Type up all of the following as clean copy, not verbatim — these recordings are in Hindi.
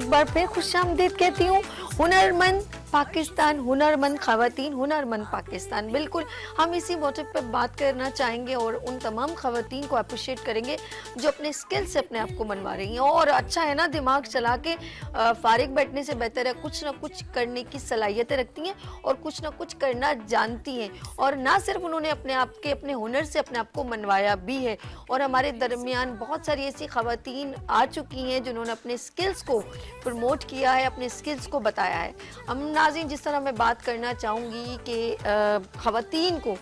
एक बार फिर खुशामदीद कहती हूँ। हुनरमंद पाकिस्तान, हुनरमंद ख़वातीन, हुनरमंद पाकिस्तान। बिल्कुल हम इसी मोटिव पर बात करना चाहेंगे और उन तमाम ख़वातीन को अप्रिशिएट करेंगे जो अपने स्किल से अपने आप को मनवा रही हैं। और अच्छा है ना, दिमाग चला के फारिग बैठने से बेहतर है कुछ ना कुछ करने की सलाहियतें रखती हैं और कुछ ना कुछ करना जानती हैं। और ना सिर्फ उन्होंने अपने आप के अपने हुनर से अपने आप को मनवाया भी है, और हमारे दरमियान बहुत सारी ऐसी ख़वातीन आ चुकी हैं जिन्होंने अपने स्किल्स को प्रमोट किया है, अपने स्किल्स को बताया है। हम नाज़रीन, जिस तरह मैं बात करना चाहूँगी कि ख़वातीन को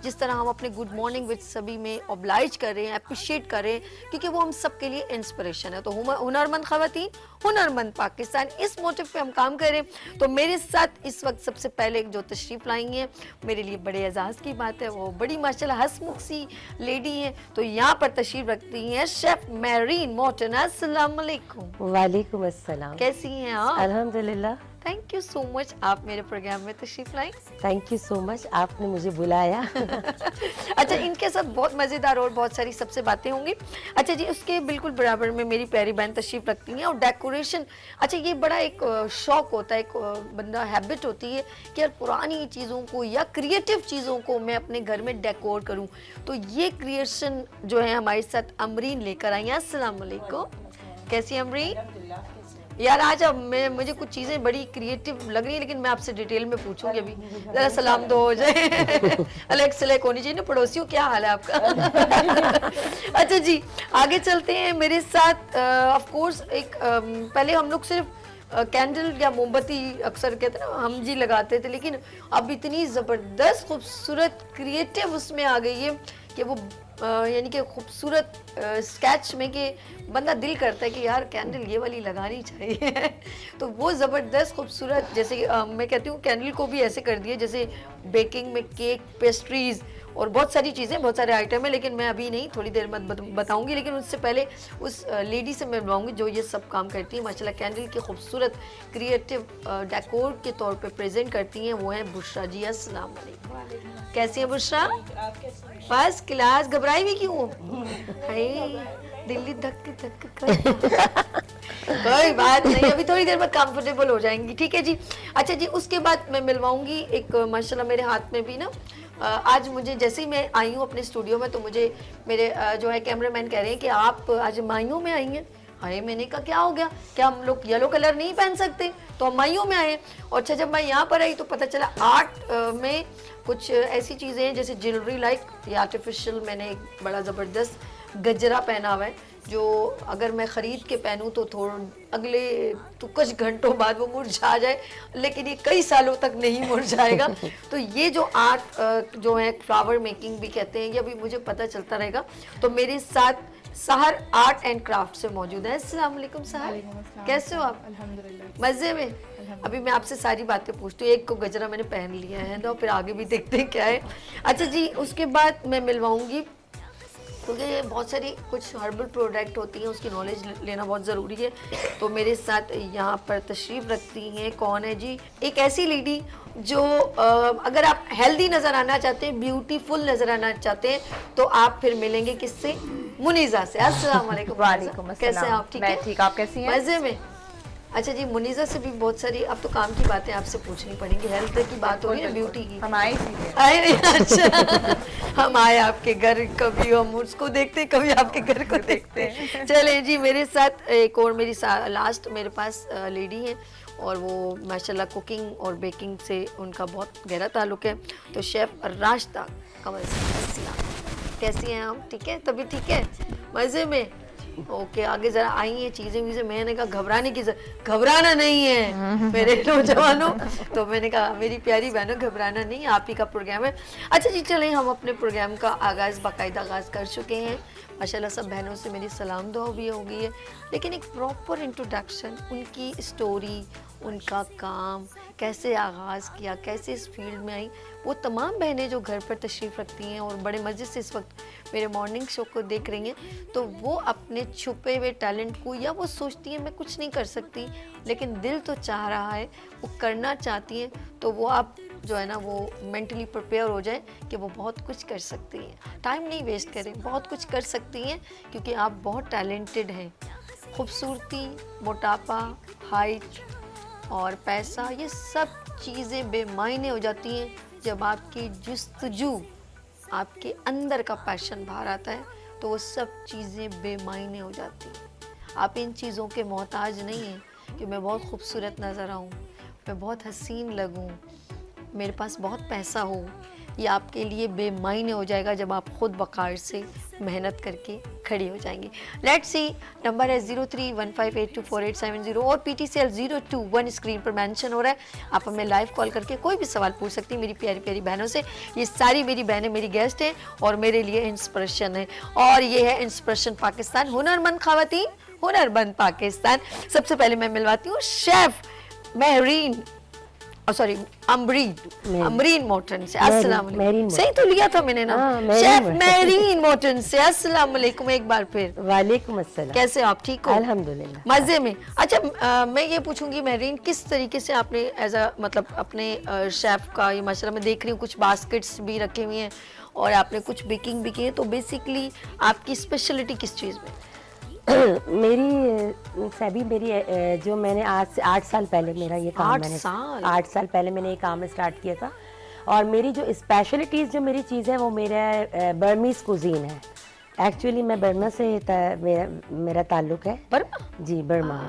जिस तरह हम अपने गुड मॉर्निंग विद सभी में ऑब्लाइज कर रहे हैं, अप्रिशिएट कर रहे हैं, क्योंकि वो हम सब के लिए इंस्पिरेशन है। तो हुनरमंद ख़वातीन, हुनरमंद पाकिस्तान, इस मोटिव पे हम काम कर रहे हैं। तो मेरे साथ इस वक्त सबसे पहले जो तशरीफ़ लाएंगे हैं, मेरे लिए बड़े एजाज़ की बात है, वो बड़ी माशाल्लाह हंसमुख सी लेडी हैं। तो यहाँ पर तशरीफ़ रखती हैं शेफ़ मेरीन मोर्टन। अस्सलाम वालेकुम। वालेकुम अस्सलाम। कैसी हैं आप? अल्हम्दुलिल्लाह। थैंक यू सो मच, आप मेरे प्रोग्राम में तशरीफ लाई। थैंक यू सो मच, आपने मुझे बुलाया। अच्छा, इनके साथ बहुत मज़ेदार और बहुत सारी सबसे बातें होंगी। अच्छा जी, उसके बिल्कुल बराबर में मेरी प्यारी बहन तशरीफ रखती हैं। और डेकोरेशन, अच्छा ये बड़ा एक शौक होता है, एक बंदा हैबिट होती है कि यार पुरानी चीज़ों को या क्रिएटिव चीज़ों को मैं अपने घर में डेकोर करूँ। तो ये क्रिएशन जो है हमारे साथ अमरीन लेकर आई हैं। अस्सलाम वालेकुम। कैसी अमरीन? यार आज अब मुझे कुछ चीज़ें बड़ी क्रिएटिव लग रही है, लेकिन मैं आपसे डिटेल में पूछूंगी अभी। ज़रा सलाम दो हो जाए। अलग सलेक होनी चाहिए ना, पड़ोसियों क्या हाल है आपका? अच्छा जी, आगे चलते हैं मेरे साथ। ऑफ कोर्स एक पहले हम लोग सिर्फ कैंडल या मोमबत्ती अक्सर कहते हैं ना हम जी लगाते थे, लेकिन अब इतनी ज़बरदस्त खूबसूरत क्रिएटिव उसमें आ गई है कि वो यानी कि खूबसूरत स्केच में कि बंदा दिल करता है कि यार कैंडल ये वाली लगानी चाहिए। तो वो ज़बरदस्त खूबसूरत, जैसे मैं कहती हूँ कैंडल को भी ऐसे कर दिए जैसे बेकिंग में केक, पेस्ट्रीज़ और बहुत सारी चीज़ें, बहुत सारे आइटम हैं, लेकिन मैं अभी नहीं, थोड़ी देर में बताऊंगी। लेकिन उससे पहले उस लेडी से मैं बुलाऊंगी जो ये सब काम करती है माशाल्लाह, कैंडल के खूबसूरत क्रिएटिव डेकोर के तौर पे प्रेजेंट करती हैं। वो हैं बुशरा जी। अस्सलाम वालेकुम। कैसी हैं बुशरा? First class. घबराई भी क्यों? दिल्ली धक धक कर। कोई बात नहीं, अभी थोड़ी देर में कंफर्टेबल हो जाएंगी, ठीक है जी। अच्छा जी, उसके बाद मैं मिलवाऊंगी एक माशाल्लाह मेरे हाथ में भी ना आज मुझे जैसे ही मैं आई हूँ अपने स्टूडियो में, तो मुझे मेरे जो है कैमरामैन कह रहे हैं कि आप आज माइयों में आई हैं। हाय, मैंने कहा क्या हो गया, क्या हम लोग येलो कलर नहीं पहन सकते? तो हम माइयों में आए। और अच्छा, जब मैं यहाँ पर आई तो पता चला आर्ट में कुछ ऐसी चीज़ें हैं जैसे ज्वेलरी लाइक, ये आर्टिफिशियल मैंने एक बड़ा ज़बरदस्त गजरा पहना हुआ है, जो अगर मैं ख़रीद के पहनूँ तो अगले तो कुछ घंटों बाद वो मुरझा जाए, लेकिन ये कई सालों तक नहीं मुरझाएगा। तो ये जो आर्ट जो है फ्लावर मेकिंग भी कहते हैं, ये अभी मुझे पता चलता रहेगा। तो मेरे साथ सहर आर्ट एंड क्राफ्ट से मौजूद है। अस्सलाम वालेकुम सहर, कैसे हो आप? अल्हम्दुलिल्लाह। मज़े में? अभी मैं आपसे सारी बातें पूछती हूँ। एक को गजरा मैंने पहन लिया है तो फिर आगे भी देखते हैं क्या है। अच्छा जी, उसके बाद मैं मिलवाऊंगी, क्योंकि बहुत सारी कुछ हर्बल प्रोडक्ट होती हैं, उसकी नॉलेज लेना बहुत ज़रूरी है। तो मेरे साथ यहाँ पर तशरीफ़ रखती हैं, कौन है जी? एक ऐसी लेडी जो अगर आप हेल्दी नज़र आना चाहते हैं, ब्यूटीफुल नज़र आना चाहते हैं, तो आप फिर मिलेंगे किससे? मुनीज़ा से। अस्सलाम वालेकुम। वालेकुम अस्सलाम। कैसे हैं आप? ठीक है? मैं ठीक, आप कैसी हैं? मज़े में। अच्छा जी, मुनीज़ा से भी बहुत सारी अब तो काम की बातें आपसे पूछनी पड़ेंगी। हेल्थ की बात हो रही है, ब्यूटी की। हम आए इसीलिए। आए नहीं? अच्छा। हम आए आपके घर, कभी हम उसको देखते हैं, कभी आपके घर को देखते हैं। चले जी, मेरे साथ एक और मेरी लास्ट मेरे पास लेडी है, और वो माशाल्लाह कुकिंग और बेकिंग से उनका बहुत गहरा ताल्लुक़ है। तो शेफ़ राशिदा कमल से। कैसी हैं आप? ठीक है, तभी ठीक है, मज़े में? ओके, आगे जरा आई हैं चीज़ें। मैंने कहा घबराना नहीं है मेरे नौजवानों। तो मैंने कहा मेरी प्यारी बहनों, घबराना नहीं, आप ही का प्रोग्राम है। अच्छा जी, चलें हम अपने प्रोग्राम का बाकायदा आगाज़ कर चुके हैं। माशाल्लाह सब बहनों से मेरी सलाम दुआ भी हो गई है, लेकिन एक प्रॉपर इंट्रोडक्शन, उनकी स्टोरी, उनका काम कैसे आगाज़ किया, कैसे इस फील्ड में आई, वो तमाम बहनें जो घर पर तशरीफ़ रखती हैं और बड़े मज़े से इस वक्त मेरे मॉर्निंग शो को देख रही हैं, तो वो अपने छुपे हुए टैलेंट को, या वो सोचती हैं मैं कुछ नहीं कर सकती, लेकिन दिल तो चाह रहा है, वो करना चाहती हैं, तो वो आप जो है ना वो मेंटली प्रिपेयर हो जाए कि वो बहुत कुछ कर सकती हैं। टाइम नहीं वेस्ट करें, बहुत कुछ कर सकती हैं क्योंकि आप बहुत टैलेंटेड हैं। खूबसूरती, मोटापा, हाइट और पैसा, ये सब चीज़ें बेमायने हो जाती हैं जब आपकी जुस्तजू, आपके अंदर का पैशन बाहर आता है तो वो सब चीज़ें बेमायने हो जाती हैं। आप इन चीज़ों के मोहताज नहीं हैं कि मैं बहुत खूबसूरत नज़र आऊँ, मैं बहुत हसीन लगूँ, मेरे पास बहुत पैसा हो। ये आपके लिए बेमायने हो जाएगा जब आप खुद वक़ार से मेहनत करके खड़ी हो जाएंगी। लेट्स सी, नंबर है 0315824870 और PTCL 021 स्क्रीन पर मेंशन हो रहा है। आप हमें लाइव कॉल करके कोई भी सवाल पूछ सकती हैं मेरी प्यारी प्यारी बहनों से। ये सारी मेरी बहनें मेरी गेस्ट हैं और मेरे लिए इंस्पिरेशन है। और ये है इंस्पिरेशन पाकिस्तान, हुनरमंद ख़वातीन, हुनरमंद पाकिस्तान। सबसे पहले मैं मिलवाती हूँ शेफ महरीन, सॉरी अमरीन मोटन से। अस्सलाम वालेकुम। सही तो लिया था मैंने ना? शेफ महरीन मोटन से। अस्सलाम वालेकुम एक बार फिर। वालेकुम अस्सलाम। कैसे हो आप, ठीक हो? अल्हम्दुलिल्लाह मजे में। अच्छा, मैं ये पूछूंगी महरीन, किस तरीके से आपने एज अ मतलब अपने शेफ का ये माशाल्लाह मैं देख रही हूँ कुछ बास्केट्स भी रखे हुए हैं और आपने कुछ बेकिंग भी की है, तो बेसिकली आपकी स्पेशलिटी किस चीज़ में? मेरी सभी मेरी जो मैंने आज से 8 साल पहले मेरा ये काम 8 साल पहले मैंने ये काम स्टार्ट किया था। और मेरी जो स्पेशलिटीज़ जो मेरी चीज़ है वो मेरा बर्मीज कुजीन है। एक्चुअली मैं बर्मा से मेरा ताल्लुक है। बर्मा? जी बर्मा,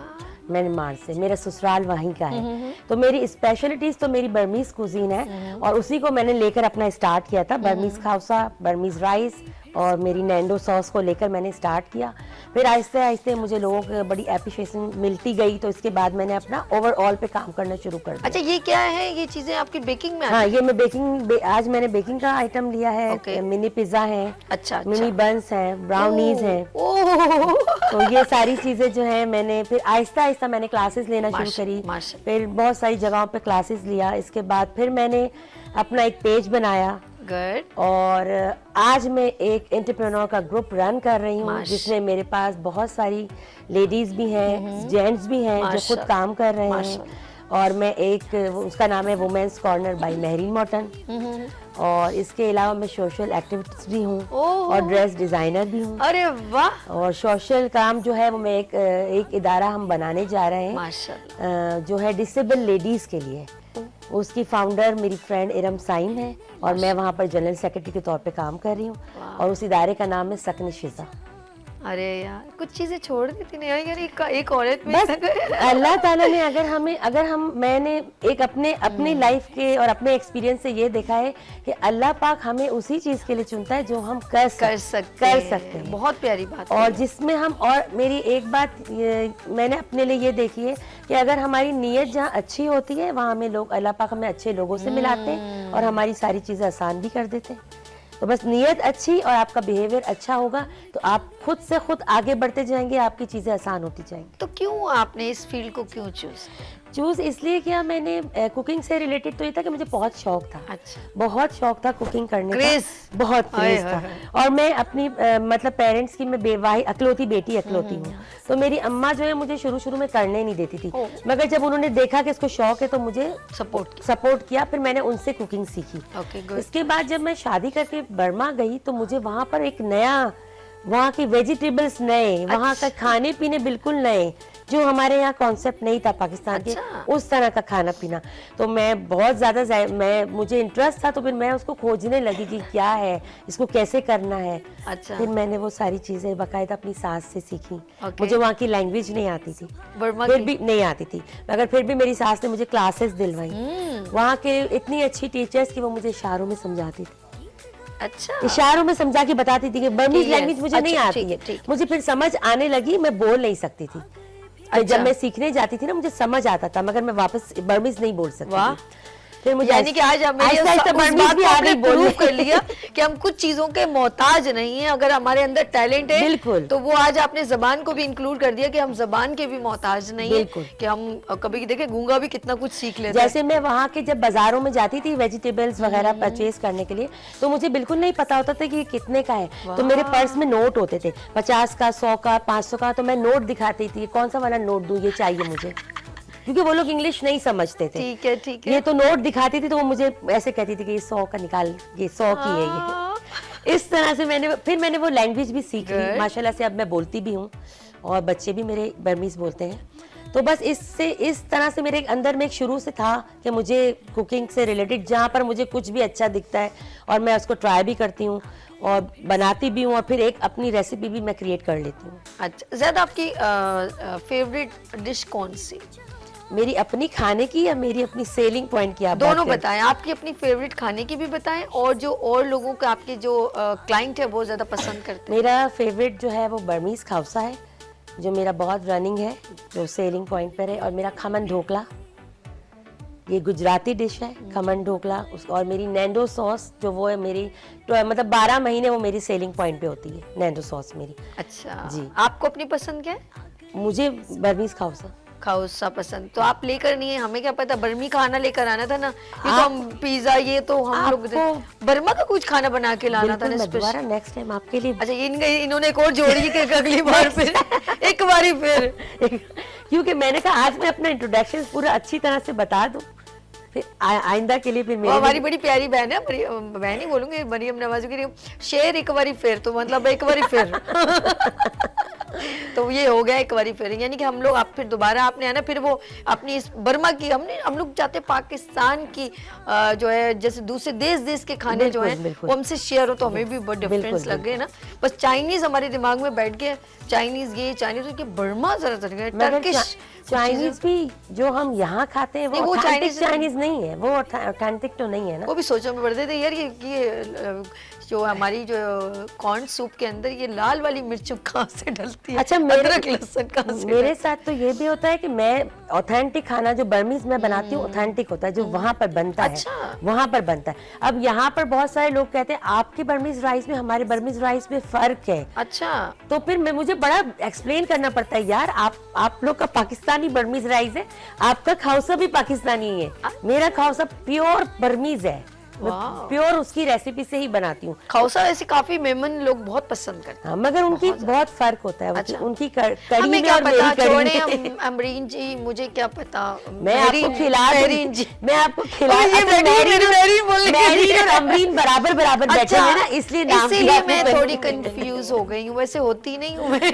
म्यांमार से, मेरा ससुराल वहीं का है। तो मेरी स्पेशलिटीज़ तो मेरी बर्मीज कुजीन है और उसी को मैंने लेकर अपना स्टार्ट किया था। बर्मीज खाउसा, बर्मीज राइस और मेरी नैंडो सॉस को लेकर मैंने स्टार्ट किया। फिर आहिस्ते आहिस्ते मुझे लोगों को बड़ी एप्रिशिएशन मिलती गई, तो इसके बाद मैंने अपना ओवरऑल पे काम करना शुरू कर दिया। अच्छा, ये क्या है? ये चीजें आपकी बेकिंग में? हाँ, ये मैं आज मैंने बेकिंग का आइटम लिया है। मिनी पिज्जा है, अच्छा, मिनी बंस हैं, ब्राउनीज हैं। तो ये सारी चीजें जो है मैंने फिर आहिस्ता आहिस्ता मैंने क्लासेस लेना शुरू करी। फिर बहुत सारी जगहों पे क्लासेस लिया। इसके बाद फिर मैंने अपना एक पेज बनाया। गुड। और आज मैं एक एंटरप्रेन्योर का ग्रुप रन कर रही हूँ जिसमें मेरे पास बहुत सारी लेडीज भी हैं, जेंट्स भी हैं जो खुद काम कर रहे हैं। और मैं उसका नाम है वुमेन्स कॉर्नर बाय महरीन मोटन। और इसके अलावा मैं सोशल एक्टिविस्ट भी हूँ और ड्रेस डिजाइनर भी हूँ। अरे वाह। और सोशल काम जो है वो मैं एक इदारा हम बनाने जा रहे हैं माशाल्लाह, जो है डिसेबल लेडीज के लिए। उसकी फाउंडर मेरी फ्रेंड इरम साइम है और मैं वहाँ पर जनरल सेक्रेटरी के तौर पे काम कर रही हूँ। और उस इदारे का नाम है सकन शिजा। अरे यार, कुछ चीजें छोड़ देती नहीं यार, एक औरत में बस अल्लाह ताला ने मैंने एक अपनी लाइफ के और अपने एक्सपीरियंस से ये देखा है कि अल्लाह पाक हमें उसी चीज के लिए चुनता है जो हम कर सकते हैं। बहुत प्यारी बात। और जिसमें हम, और मेरी एक बात मैंने अपने लिए ये देखी है कि अगर हमारी नीयत जहाँ अच्छी होती है वहाँ हमें अल्लाह पाक हमें अच्छे लोगों से मिलाते हैं और हमारी सारी चीजें आसान भी कर देते हैं। तो बस नीयत अच्छी और आपका बिहेवियर अच्छा होगा तो आप खुद से खुद आगे बढ़ते जाएंगे, आपकी चीजें आसान होती जाएंगी। तो क्यों आपने इस फील्ड को क्यों चूज इसलिए किया मैंने, कुकिंग से रिलेटेड तो ये था कि मुझे बहुत शौक था। अच्छा। बहुत शौक था कुकिंग करने का, बहुत क्रेज था। और मैं अपनी मतलब पेरेंट्स की मैं अकलौती बेटी हूँ। तो मेरी अम्मा जो है मुझे शुरू में करने नहीं देती थी, मगर जब उन्होंने देखा कि इसको शौक है तो मुझे सपोर्ट किया। फिर मैंने उनसे कुकिंग सीखी। इसके बाद जब मैं शादी करके बर्मा गई तो मुझे वहाँ पर एक नया, वहाँ की वेजिटेबल्स नए, वहाँ का खाने पीने बिल्कुल नए, जो हमारे यहाँ कॉन्सेप्ट नहीं था पाकिस्तान के, उस तरह का खाना पीना। तो मैं बहुत ज़्यादा मुझे इंटरेस्ट था, तो फिर मैं उसको खोजने लगी कि क्या है, इसको कैसे करना है। अच्छा। फिर मैंने वो सारी चीज़ें बाकायदा अपनी सास से सीखी। मुझे वहाँ की लैंग्वेज नहीं आती थी, फिर भी नहीं आती थी, मगर फिर भी मेरी सास ने मुझे क्लासेस दिलवाई। वहाँ के इतनी अच्छी टीचर्स की वो मुझे इशारों में समझाती थी। अच्छा। इशारों में समझा के बताती थी कि बर्मीज लैंग्वेज मुझे नहीं आती है। मुझे फिर समझ आने लगी, मैं बोल नहीं सकती थी। जब मैं सीखने जाती थी ना मुझे समझ आता था, मगर मैं वापस बर्मीज नहीं बोल सकती थी। फिर मुझे यानी कि आज हमने प्रूव कर लिया कि हम कुछ चीजों के मोहताज नहीं है। अगर हमारे अंदर टैलेंट है बिल्कुल, तो वो आज आपने जबान को भी इंक्लूड कर दिया कि हम जबान के भी मोहताज नहीं है, कि हम कभी देखे गूंगा भी कितना कुछ सीख लेते हैं। जैसे मैं वहाँ के जब बाजारों में जाती थी वेजिटेबल्स वगैरह परचेज करने के लिए, तो मुझे बिल्कुल नहीं पता होता था कि ये कितने का है। तो मेरे पर्स में नोट होते थे 50 का, 100 का, 500 का, तो मैं नोट दिखाती थी, कौन सा वाला नोट दूं, ये चाहिए मुझे। क्योंकि वो लोग इंग्लिश नहीं समझते थे। ठीक है, ठीक है। ये तो नोट दिखाती थी तो वो मुझे ऐसे कहती थी कि ये 100 का निकाल, ये 100 की है ये। इस तरह से मैंने वो लैंग्वेज भी सीख ली माशाल्लाह से। अब मैं बोलती भी हूँ और बच्चे भी मेरे बर्मीज बोलते हैं। तो बस इस तरह से मेरे अंदर में एक शुरू से था कि मुझे कुकिंग से रिलेटेड जहाँ पर मुझे कुछ भी अच्छा दिखता है और मैं उसको ट्राई भी करती हूँ और बनाती भी हूँ और फिर एक अपनी रेसिपी भी मैं क्रिएट कर लेती हूँ। अच्छा, ज़्यादा आपकी फेवरेट डिश कौन सी? मेरी अपनी खाने की या मेरी अपनी सेलिंग पॉइंट की? आप दोनों बताएं, आपकी अपनी फेवरेट खाने की भी बताएं और जो और लोगों का आपके जो क्लाइंट है वो ज़्यादा पसंद करते हैं। मेरा फेवरेट जो है वो बर्मीज खाउसा है, जो मेरा बहुत रनिंग है, जो सेलिंग पॉइंट पर है। और मेरा खमन ढोकला, ये गुजराती डिश है खमन ढोकला। और मेरी नैंडो सॉस जो वो है मेरी, तो मतलब 12 महीने वो मेरी सेलिंग पॉइंट पे होती है नैंडो सॉस मेरी। अच्छा जी। आपको अपनी पसंद क्या है? मुझे बर्मीज खाउसा खाउसा पसंद। तो आप लेकर नहीं है, हमें क्या पता, बर्मी खाना लेकर आना था ना। ये तो हम पिज्जा, ये तो हम लोग बर्मा का कुछ खाना बना के लाना था ना स्पेशल। दोबारा नेक्स्ट टाइम आपके लिए। अच्छा, इन्होंने एक और जोड़ी कि अगली बार फिर एक बारी फिर क्योंकि मैंने कहा आज मैं अपना इंट्रोडक्शन पूरा अच्छी तरह से बता दूं, फिर आइंदा के लिए फिर वो हमारी बड़ी प्यारी बहन है, बहन ही बोलूंगी, मरियम नवाज की शेर एक बारी फिर, तो मतलब एक बारी फिर तो ये हो गया एक बारी फिर, यानी कि हम लोग आप फिर दोबारा आपने आना, फिर वो अपनी इस बर्मा की हम लोग चाहते पाकिस्तान की जो है, जैसे दूसरे देश के खाने जो है वो हमसे शेयर हो तो हमें भी बहुत डिफरेंस लग गए ना। बस चाइनीज हमारे दिमाग में बैठ गए, चाइनीज ये चाइनीज के, बर्मा जरा टर्किश चाइनीज भी जो हम यहाँ खाते हैं वो चाइनीज नहीं है, वो ऑथेंटिक तो नहीं है ना। वो भी सोचो में पड़ते थे यार, ये जो हमारी जो कॉर्न सूप के अंदर ये लाल वाली मिर्च कहाँ से डलती है। अच्छा, अदरक लहसुन कहाँ से? मेरे साथ तो ये भी होता है कि मैं ऑथेंटिक खाना जो बर्मीज में बनाती हूँ ऑथेंटिक होता है, जो वहाँ पर बनता अच्छा। है वहाँ पर बनता है। अब यहाँ पर बहुत सारे लोग कहते हैं आपके बर्मीज राइस में हमारे बर्मीज राइस में फर्क है। अच्छा, तो फिर मुझे बड़ा एक्सप्लेन करना पड़ता है, यार आप लोग का पाकिस्तानी बर्मीज राइस है, आपका खाउसा भी पाकिस्तानी है, मेरा खाउसा प्योर बर्मीज है, प्योर उसकी रेसिपी से ही बनाती हूँ। खाउसा वैसे काफी मेमन लोग बहुत पसंद करते हैं। हाँ, मगर उनकी बहुत फर्क होता है। अच्छा। उनकी कड़ी हमें में क्या और पता, मेरी कड़ी छोड़े में। अमरीन जी, मुझे क्या पता। मैं आपको खिला दूंगी, मैं आपको खिला। मेरीन और अमरीन बराबर बैठे हैं ना, इसलिए नाम इसीलिए मैं थोड़ी कंफ्यूज हो गई हूँ, वैसे होती नहीं हूँ मैं।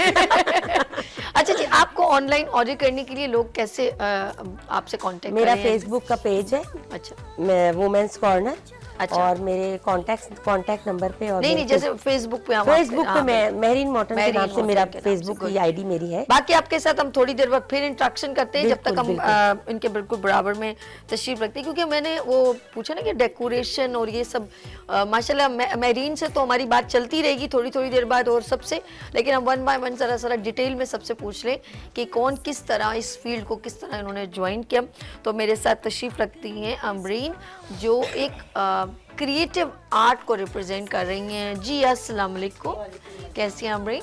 अच्छा जी, आपको ऑनलाइन ऑर्डर करने के लिए लोग कैसे आपसे कांटेक्ट करें? मेरा फेसबुक का पेज है, अच्छा, वुमेन्स कॉर्नर। अच्छा। और मेरे कॉन्टैक्ट नंबर पे और नहीं जैसे फेसबुक पे मैं मेहरीन मोटन के नाम से मेरा फेसबुक की आईडी मेरी है। बाकी आपके साथ हम थोड़ी देर बाद फिर इंटरेक्शन करते हैं, जब तक हम इनके बिल्कुल बराबर में तशरीफ रखते हैं, क्योंकि मैंने वो पूछा ना कि डेकोरेशन और ये सब माशाल्लाह मेहरीन से तो हमारी बात चलती रहेगी थोड़ी देर बाद और सबसे, लेकिन हम वन बाय वन जरा डिटेल में सबसे पूछ लें कि कौन किस तरह इस फील्ड को किस तरह इन्होंने ज्वाइन किया। तो मेरे साथ तशरीफ रखती हैं अमरीन, जो एक क्रिएटिव आर्ट को रिप्रेजेंट कर रही हैं। जी अस्सलाम वालेकुम, कैसी हैं अमरीन?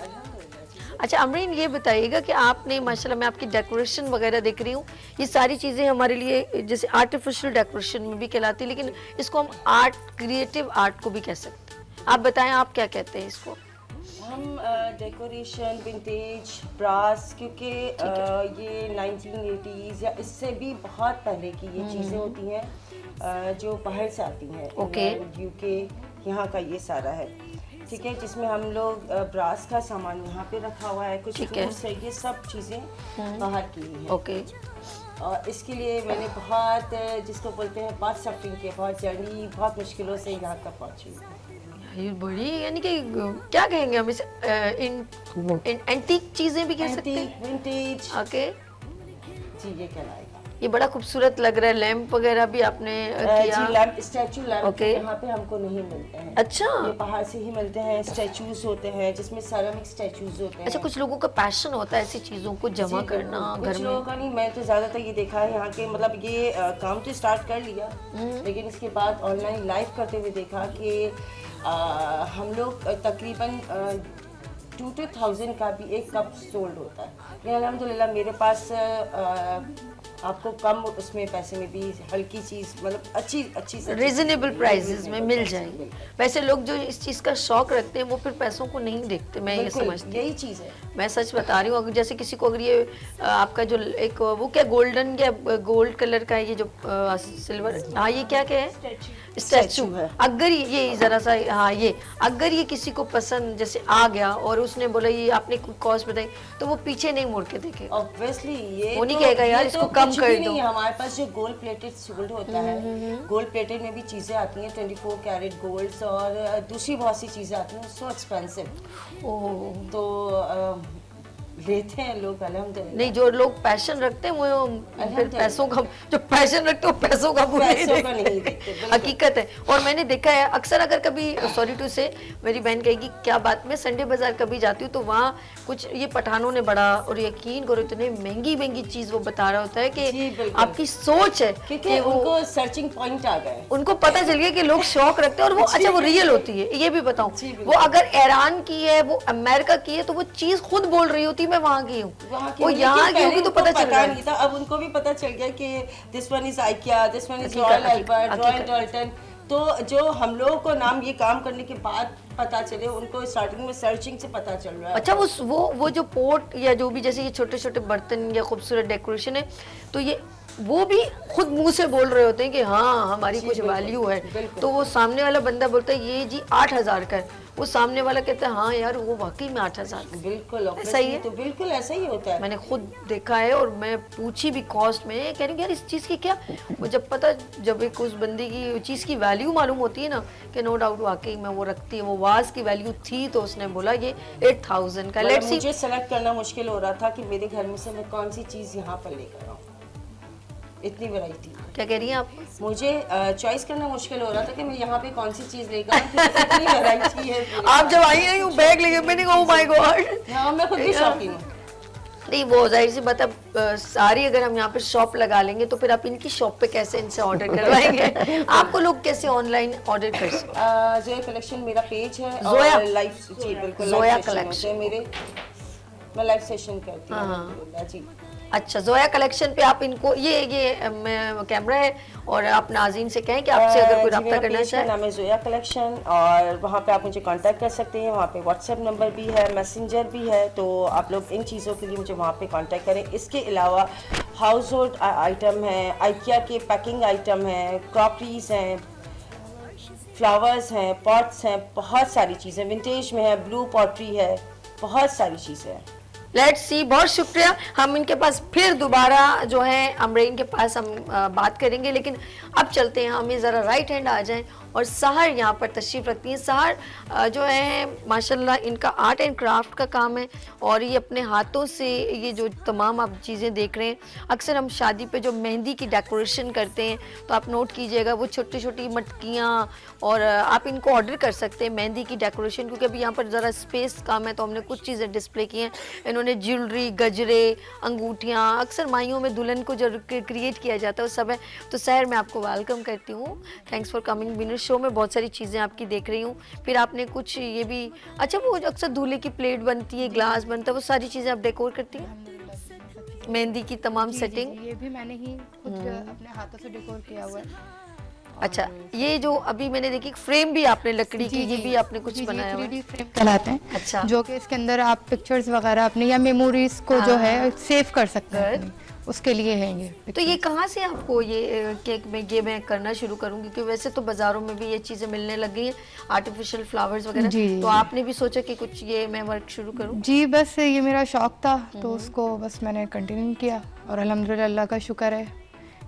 अच्छा अमरीन, ये बताइएगा कि आपने माशाल्लाह, मैं आपकी डेकोरेशन वगैरह देख रही हूँ, ये सारी चीज़ें हमारे लिए जैसे आर्टिफिशियल डेकोरेशन में भी कहलाती है, लेकिन इसको हम आर्ट, क्रिएटिव आर्ट को भी कह सकते हैं। आप बताएं आप क्या कहते हैं इसको? हम डेकोरेशन, विंटेज, ब्रास, क्योंकि ये 1980s या इससे भी बहुत पहले की ये चीज़ें होती हैं जो बाहर से आती हैं। ओके। यूके यहाँ का ये सारा है, ठीक है, जिसमें हम लोग ब्रास का सामान यहाँ पे रखा हुआ है, कुछ फ्रूट्स है, ये सब चीज़ें बाहर की हुई हैं। ओके। और इसके लिए मैंने बहुत, जिसको बोलते हैं, बहुत सफरिंग की, बहुत जर्नी, बहुत मुश्किलों से यहाँ तक पहुँची। ये बड़ी, यानी कि क्या कहेंगे हम इसे, एंटीक चीजें भी कह सकते हैं, विंटेज। ओके जी, ये कहलाएगा। ये बड़ा खूबसूरत लग रहा है। लैंप वगैरह भी आपने किया? जी, लैंप, स्टैचू लैंप ओके। यहाँ पे हमको नहीं मिलते हैं। अच्छा, ये बाहर से ही मिलते हैं। स्टैचूज होते हैं जिसमें सेरामिक स्टैचूज होते हैं। अच्छा, कुछ लोगों का पैशन होता है ऐसी चीजों को जमा करना घर कुछ में। लोगों का नहीं, मैं तो ज्यादातर ये देखा है यहाँ के, मतलब ये काम तो स्टार्ट कर लिया, लेकिन इसके बाद ऑनलाइन लाइव करते हुए देखा कि हम लोग तकरीबन 2,000 का भी एक कप सोल्ड होता है। लेकिन अल्हम्दुलिल्लाह मेरे पास आपको कम उसमें पैसे में भी हल्की चीज मतलब अच्छी अच्छी से रीजनेबल प्राइसेस में मिल जाएगी। वैसे लोग जो इस चीज का शौक रखते हैं वो फिर पैसों को नहीं देखते, मैं ये बिल्कुल, समझती हूँ। यही चीज है। मैं सच बता रही हूँ, अगर जैसे किसी को अगर ये आपका जो एक वो क्या गोल्डन या गोल्ड कलर का है ये जो सिल्वर, हाँ ये क्या क्या है, स्टैचू है। अगर ये जरा सा, हाँ ये अगर ये किसी को पसंद जैसे आ गया और उसने बोला ये आपने कॉस्ट बताई, तो वो पीछे नहीं मुड़ के देखे। ऑब्वियसली ये वो नहीं कहेगा यार इसको कम कुछ कर भी दो। नहीं है। हमारे पास जो गोल्ड प्लेटेड गोल्ड होता है, गोल्ड प्लेटेड में भी चीजें आती हैं 24 कैरेट गोल्ड और दूसरी बहुत सी चीजें आती हैं, सो एक्सपेंसिव। ओह, तो लेते हैं लोग अल्हम्दुलिल्लाह। नहीं जो लोग पैशन रखते हैं वो फिर पैसों का, जो पैशन रखते हैं वो पैसों का बुरा नहीं पैसों का नहीं देखते। देखते, बिल्कुल। हकीकत है। और मैंने देखा है अक्सर, अगर कभी सॉरी टू से मेरी बहन कहेगी क्या बात, मैं संडे बाजार कभी जाती हूँ तो वहाँ कुछ ये पठानों ने बड़ा, और यकीन करो इतने महंगी महंगी चीज वो बता रहा होता है जी, कि बिल्कुल। आपकी सोच है क्योंकि कि वो उनको सर्चिंग पॉइंट आ गए। उनको पता चल गया कि लोग शौक रखते हैं और वो अच्छा वो रियल होती है। ये भी बताऊं, जी, बिल्कुल। वो अगर ईरान की है, वो अमेरिका की है, तो वो चीज खुद बोल रही होती मैं वहां की हूँ, वो यहाँ की होगी तो पता चल रहा नहीं है। था, अब उनको भी पता चल गया कि this one is IKEA, this one is हकीकत, रॉयल हकीकत, अल्बर्ट, रॉयल हकीकत। डॉल्टन। तो जो हम लोगों को नाम ये काम करने के बाद पता चले, उनको स्टार्टिंग में सर्चिंग से पता चल रहा है। अच्छा वो जो पोट या जो भी जैसे ये छोटे छोटे बर्तन या खूबसूरत डेकोरेशन है, तो ये वो भी खुद मुंह से बोल रहे होते हैं कि हाँ हमारी कुछ वैल्यू है। बिल्कुल। तो वो सामने वाला बंदा बोलता है ये जी 8,000 का है, वो सामने वाला कहता है हाँ यार वो वाकई में 8,000 का है। बिल्कुल ऐसा ही है। तो बिल्कुल ऐसा ही होता है। मैंने खुद देखा है और मैं पूछी भी कॉस्ट में, कह रही हूँ यार इस चीज़ की क्या, वो जब पता, जब एक उस बंदे की चीज़ की वैल्यू मालूम होती है ना कि नो डाउट वाकई में वो रखती है, वो वाज की वैल्यू थी, तो उसने बोला ये 8,000 का। मतलब लेट्स सी, मुझे सेलेक्ट करना मुश्किल हो रहा था कि मेरे घर में से मैं कौन सी चीज यहाँ पर लेकर आऊँ, इतनी वैरायटी। क्या कह रही हैं आप? मुझे चॉइस करना मुश्किल हो रहा था कि मैं यहाँ पे कौन सी चीज लेकर आऊँ, क्योंकि इतनी वैरायटी है पूरे। आप जब आई हैं यूँ बैग लेके, मैंने कहा ओह माय गॉड। हाँ, मैं खुद भी शौकीन हूँ। नहीं वो जाहिर सी बात है, सारी अगर हम यहाँ पे शॉप लगा लेंगे तो फिर आप इनकी शॉप पे कैसे इनसे ऑर्डर करवाएंगे? आपको लोग कैसे ऑनलाइन ऑर्डर कर सकते हैं? जोया कलेक्शन मेरा पेज है जोया? और लाइव, जी बिल्कुल, जोया लाइव सेशन collection। होते हैं मेरे, मैं लाइव सेशन करती हूँ हाँ। अल्हम्दुलिल्लाह, जी। अच्छा, जोया कलेक्शन पे आप इनको ये मैं कैमरा है और आप नाज़रीन से कहें कि आपसे अगर कोई जी, रब्ता मेरा करना पेज का चाहे। नाम है जोया कलेक्शन और वहाँ पे आप मुझे कांटेक्ट कर सकते हैं। वहाँ पे व्हाट्सएप नंबर भी है, मैसेंजर भी है, तो आप लोग इन चीज़ों के लिए मुझे वहाँ पे कांटेक्ट करें। इसके अलावा हाउस होल्ड आइटम है, आइकिया के पैकिंग आइटम है, क्रॉकरीज हैं, फ्लावर्स हैं, पॉट्स हैं, बहुत सारी चीज़ें विंटेज में है, ब्लू पॉटरी है, बहुत सारी चीज़ें हैं। लेट्स सी, बहुत शुक्रिया। हम इनके पास फिर दोबारा जो है अमरीन के पास हम बात करेंगे, लेकिन अब चलते हैं, हमें ज़रा राइट हैंड आ जाएं और सहर यहाँ पर तशरीफ़ रखती हैं। सहर जो है माशाल्लाह इनका आर्ट एंड क्राफ्ट का काम है और ये अपने हाथों से ये जो तमाम आप चीज़ें देख रहे हैं, अक्सर हम शादी पे जो मेहंदी की डेकोरेशन करते हैं तो आप नोट कीजिएगा वो छोटी छोटी मटकियाँ, और आप इनको ऑर्डर कर सकते हैं मेहंदी की डेकोरेशन, क्योंकि अभी यहाँ पर ज़रा स्पेस कम है तो हमने कुछ चीज़ें डिस्प्ले की हैं। इन्होंने ज्वेलरी, गजरे, अंगूठियाँ, अक्सर माइयों में दुल्हन को जो क्रिएट किया जाता है वो सब है। तो सहर मैं आपको वेलकम करती हूँ, thanks for coming. Winner show में बहुत सारी चीज़ें आपकी देख रही हूँ, फिर आपने कुछ ये भी, अच्छा वो जो अक्सर दूल्हे की प्लेट बनती है, ग्लास बनता है, वो सारी चीज़ें आप डेकोर करती हैं? मेहंदी की तमाम सेटिंग? ये भी मैंने ही खुद अपने हाथों से डेकोर किया हुआ है। अच्छा, ये जो अभी मैंने देखी फ्रेम भी आपने लकड़ी की, ये भी आपने कुछ बनाया हुआ है? 3D फ्रेम कहलाते हैं। अच्छा। जो कि इसके अंदर आप पिक्चर्स वगैरह अपने या मेमोरीज को जो है सेव कर सकते हैं अपनी, उसके लिए है ये। तो ये कहाँ से आपको ये केक में ये मैं करना शुरू करूँगी, क्योंकि वैसे तो बाज़ारों में भी ये चीज़ें मिलने लग गई हैं, आर्टिफिशियल फ्लावर्स वगैरह, जी, तो जी। आपने भी सोचा कि कुछ ये मैं वर्क शुरू करूँ? जी, बस ये मेरा शौक था तो उसको बस मैंने कंटिन्यू किया और अल्हम्दुलिल्लाह अल्लाह का शुक्र है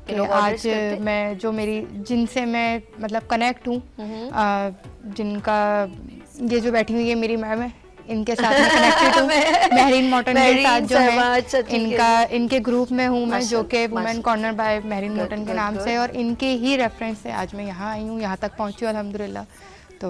कि लोग orders आज करते हैं? मैं जो मेरी जिनसे मैं मतलब कनेक्ट हूँ, जिनका ये जो बैठी हुई है मेरी मैम है, इनके साथ में कनेक्टेड हूँ। महरीन मॉटन के महरीन साथ जो साहिबा, है अच्छा, ठीक है। इनका इनके ग्रुप में हूँ मैं, जो कि माशाल्लाह, women corner bye Mehreen Good, Morton के good, नाम good. से, और इनके ही रेफरेंस से आज मैं यहाँ आई हूँ, यहाँ तक पहुँची हूँ अल्हम्दुलिल्लाह। तो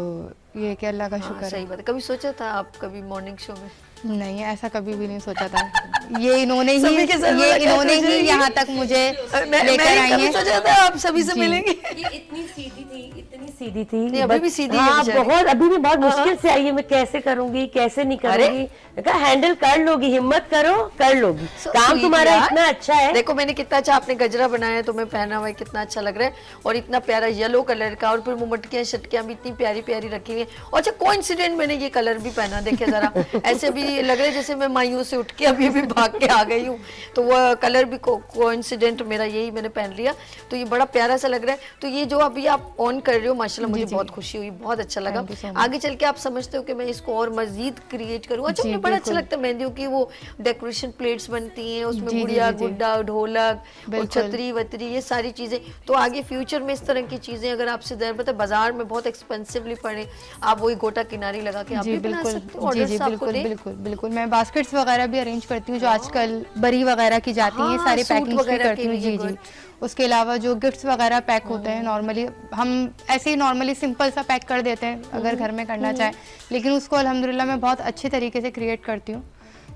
ये कि अल्लाह का शुक्र है। सही बात है। कभी सोचा था आप कभी मॉर्निंग शो में? नहीं, ऐसा कभी भी नहीं सोचा था। ये इन्होंने ही सभी के साथ ये मुलाकात इन्होंने हो ही जाएगी। यहाँ तक मुझे मैं लेकर आई कभी हैं। सोचा था आप सभी से जी। मिलेंगे। ये इतनी सीधी थी, इतनी सीधी थी। नहीं, अभी भी सीधी है हाँ, बेचारी। बहुत, अभी भी बहुत मुश्किल से आई है। मैं कैसे करूंगी, कैसे नहीं करूंगी। कहा हैंडल कर लोगी, हिम्मत करो, कर लोगी। So काम sweet तुम्हारा यार। इतना अच्छा है। देखो मैंने कितना अच्छा आपने गजरा बनाया है, तुम्हें पहना हुआ है, कितना अच्छा लग रहा है, और इतना प्यारा येलो कलर का, और फिर मुमटकियां शटकियां भी इतनी प्यारी प्यारी रखी हुई हैं। और अच्छा कोइंसिडेंट मैंने ये कलर भी पहना, देखे जरा ऐसे भी लग रहा है जैसे मैं मायूं से उठ के अभी भी भाग के आ गई हूँ। तो वो कलर भी कोइंसिडेंट मेरा यही मैंने पहन लिया, तो ये बड़ा प्यारा सा लग रहा है। तो ये जो अभी आप ऑन कर रहे हो माशाल्लाह, मुझे बहुत खुशी हुई, बहुत अच्छा लगा। Thank you so much। आगे चल के आप समझते हो कि मैं इसको और मजीद क्रिएट करूँ। अच्छा जी, मुझे बड़ा अच्छा बिल्कुल। लगता है मेहंदियों की वो डेकोरेशन प्लेट्स बनती हैं, उसमें जी, जी, गुड़िया जी, जी। गुड्डा ढोलक और बिल्कुल। छतरी वतरी, ये सारी चीजें। तो आगे फ्यूचर में इस तरह की चीजें अगर आपसे दर पता बाजार में बहुत एक्सपेंसिवली पड़े, आप वही गोटा किनारी लगा के आप जी भी बना बिल्कुल, सकते हो। जी ऑर्डर्स जी आपको बिल्कुल दें। बिल्कुल बिल्कुल। मैं बास्केट्स वगैरह भी अरेंज करती हूँ, जो आजकल बरी वगैरह की जाती हैं, हाँ, सारी सूट पैकिंग भी वगैरह करती के हूँ। लिए जी जी। good। उसके अलावा जो गिफ्ट्स वगैरह पैक होते हैं नॉर्मली, हम ऐसे ही नॉर्मली सिंपल सा पैक कर देते हैं अगर घर में करना चाहें, लेकिन उसको अल्हम्दुलिल्लाह मैं बहुत अच्छे तरीके से क्रिएट करती हूँ।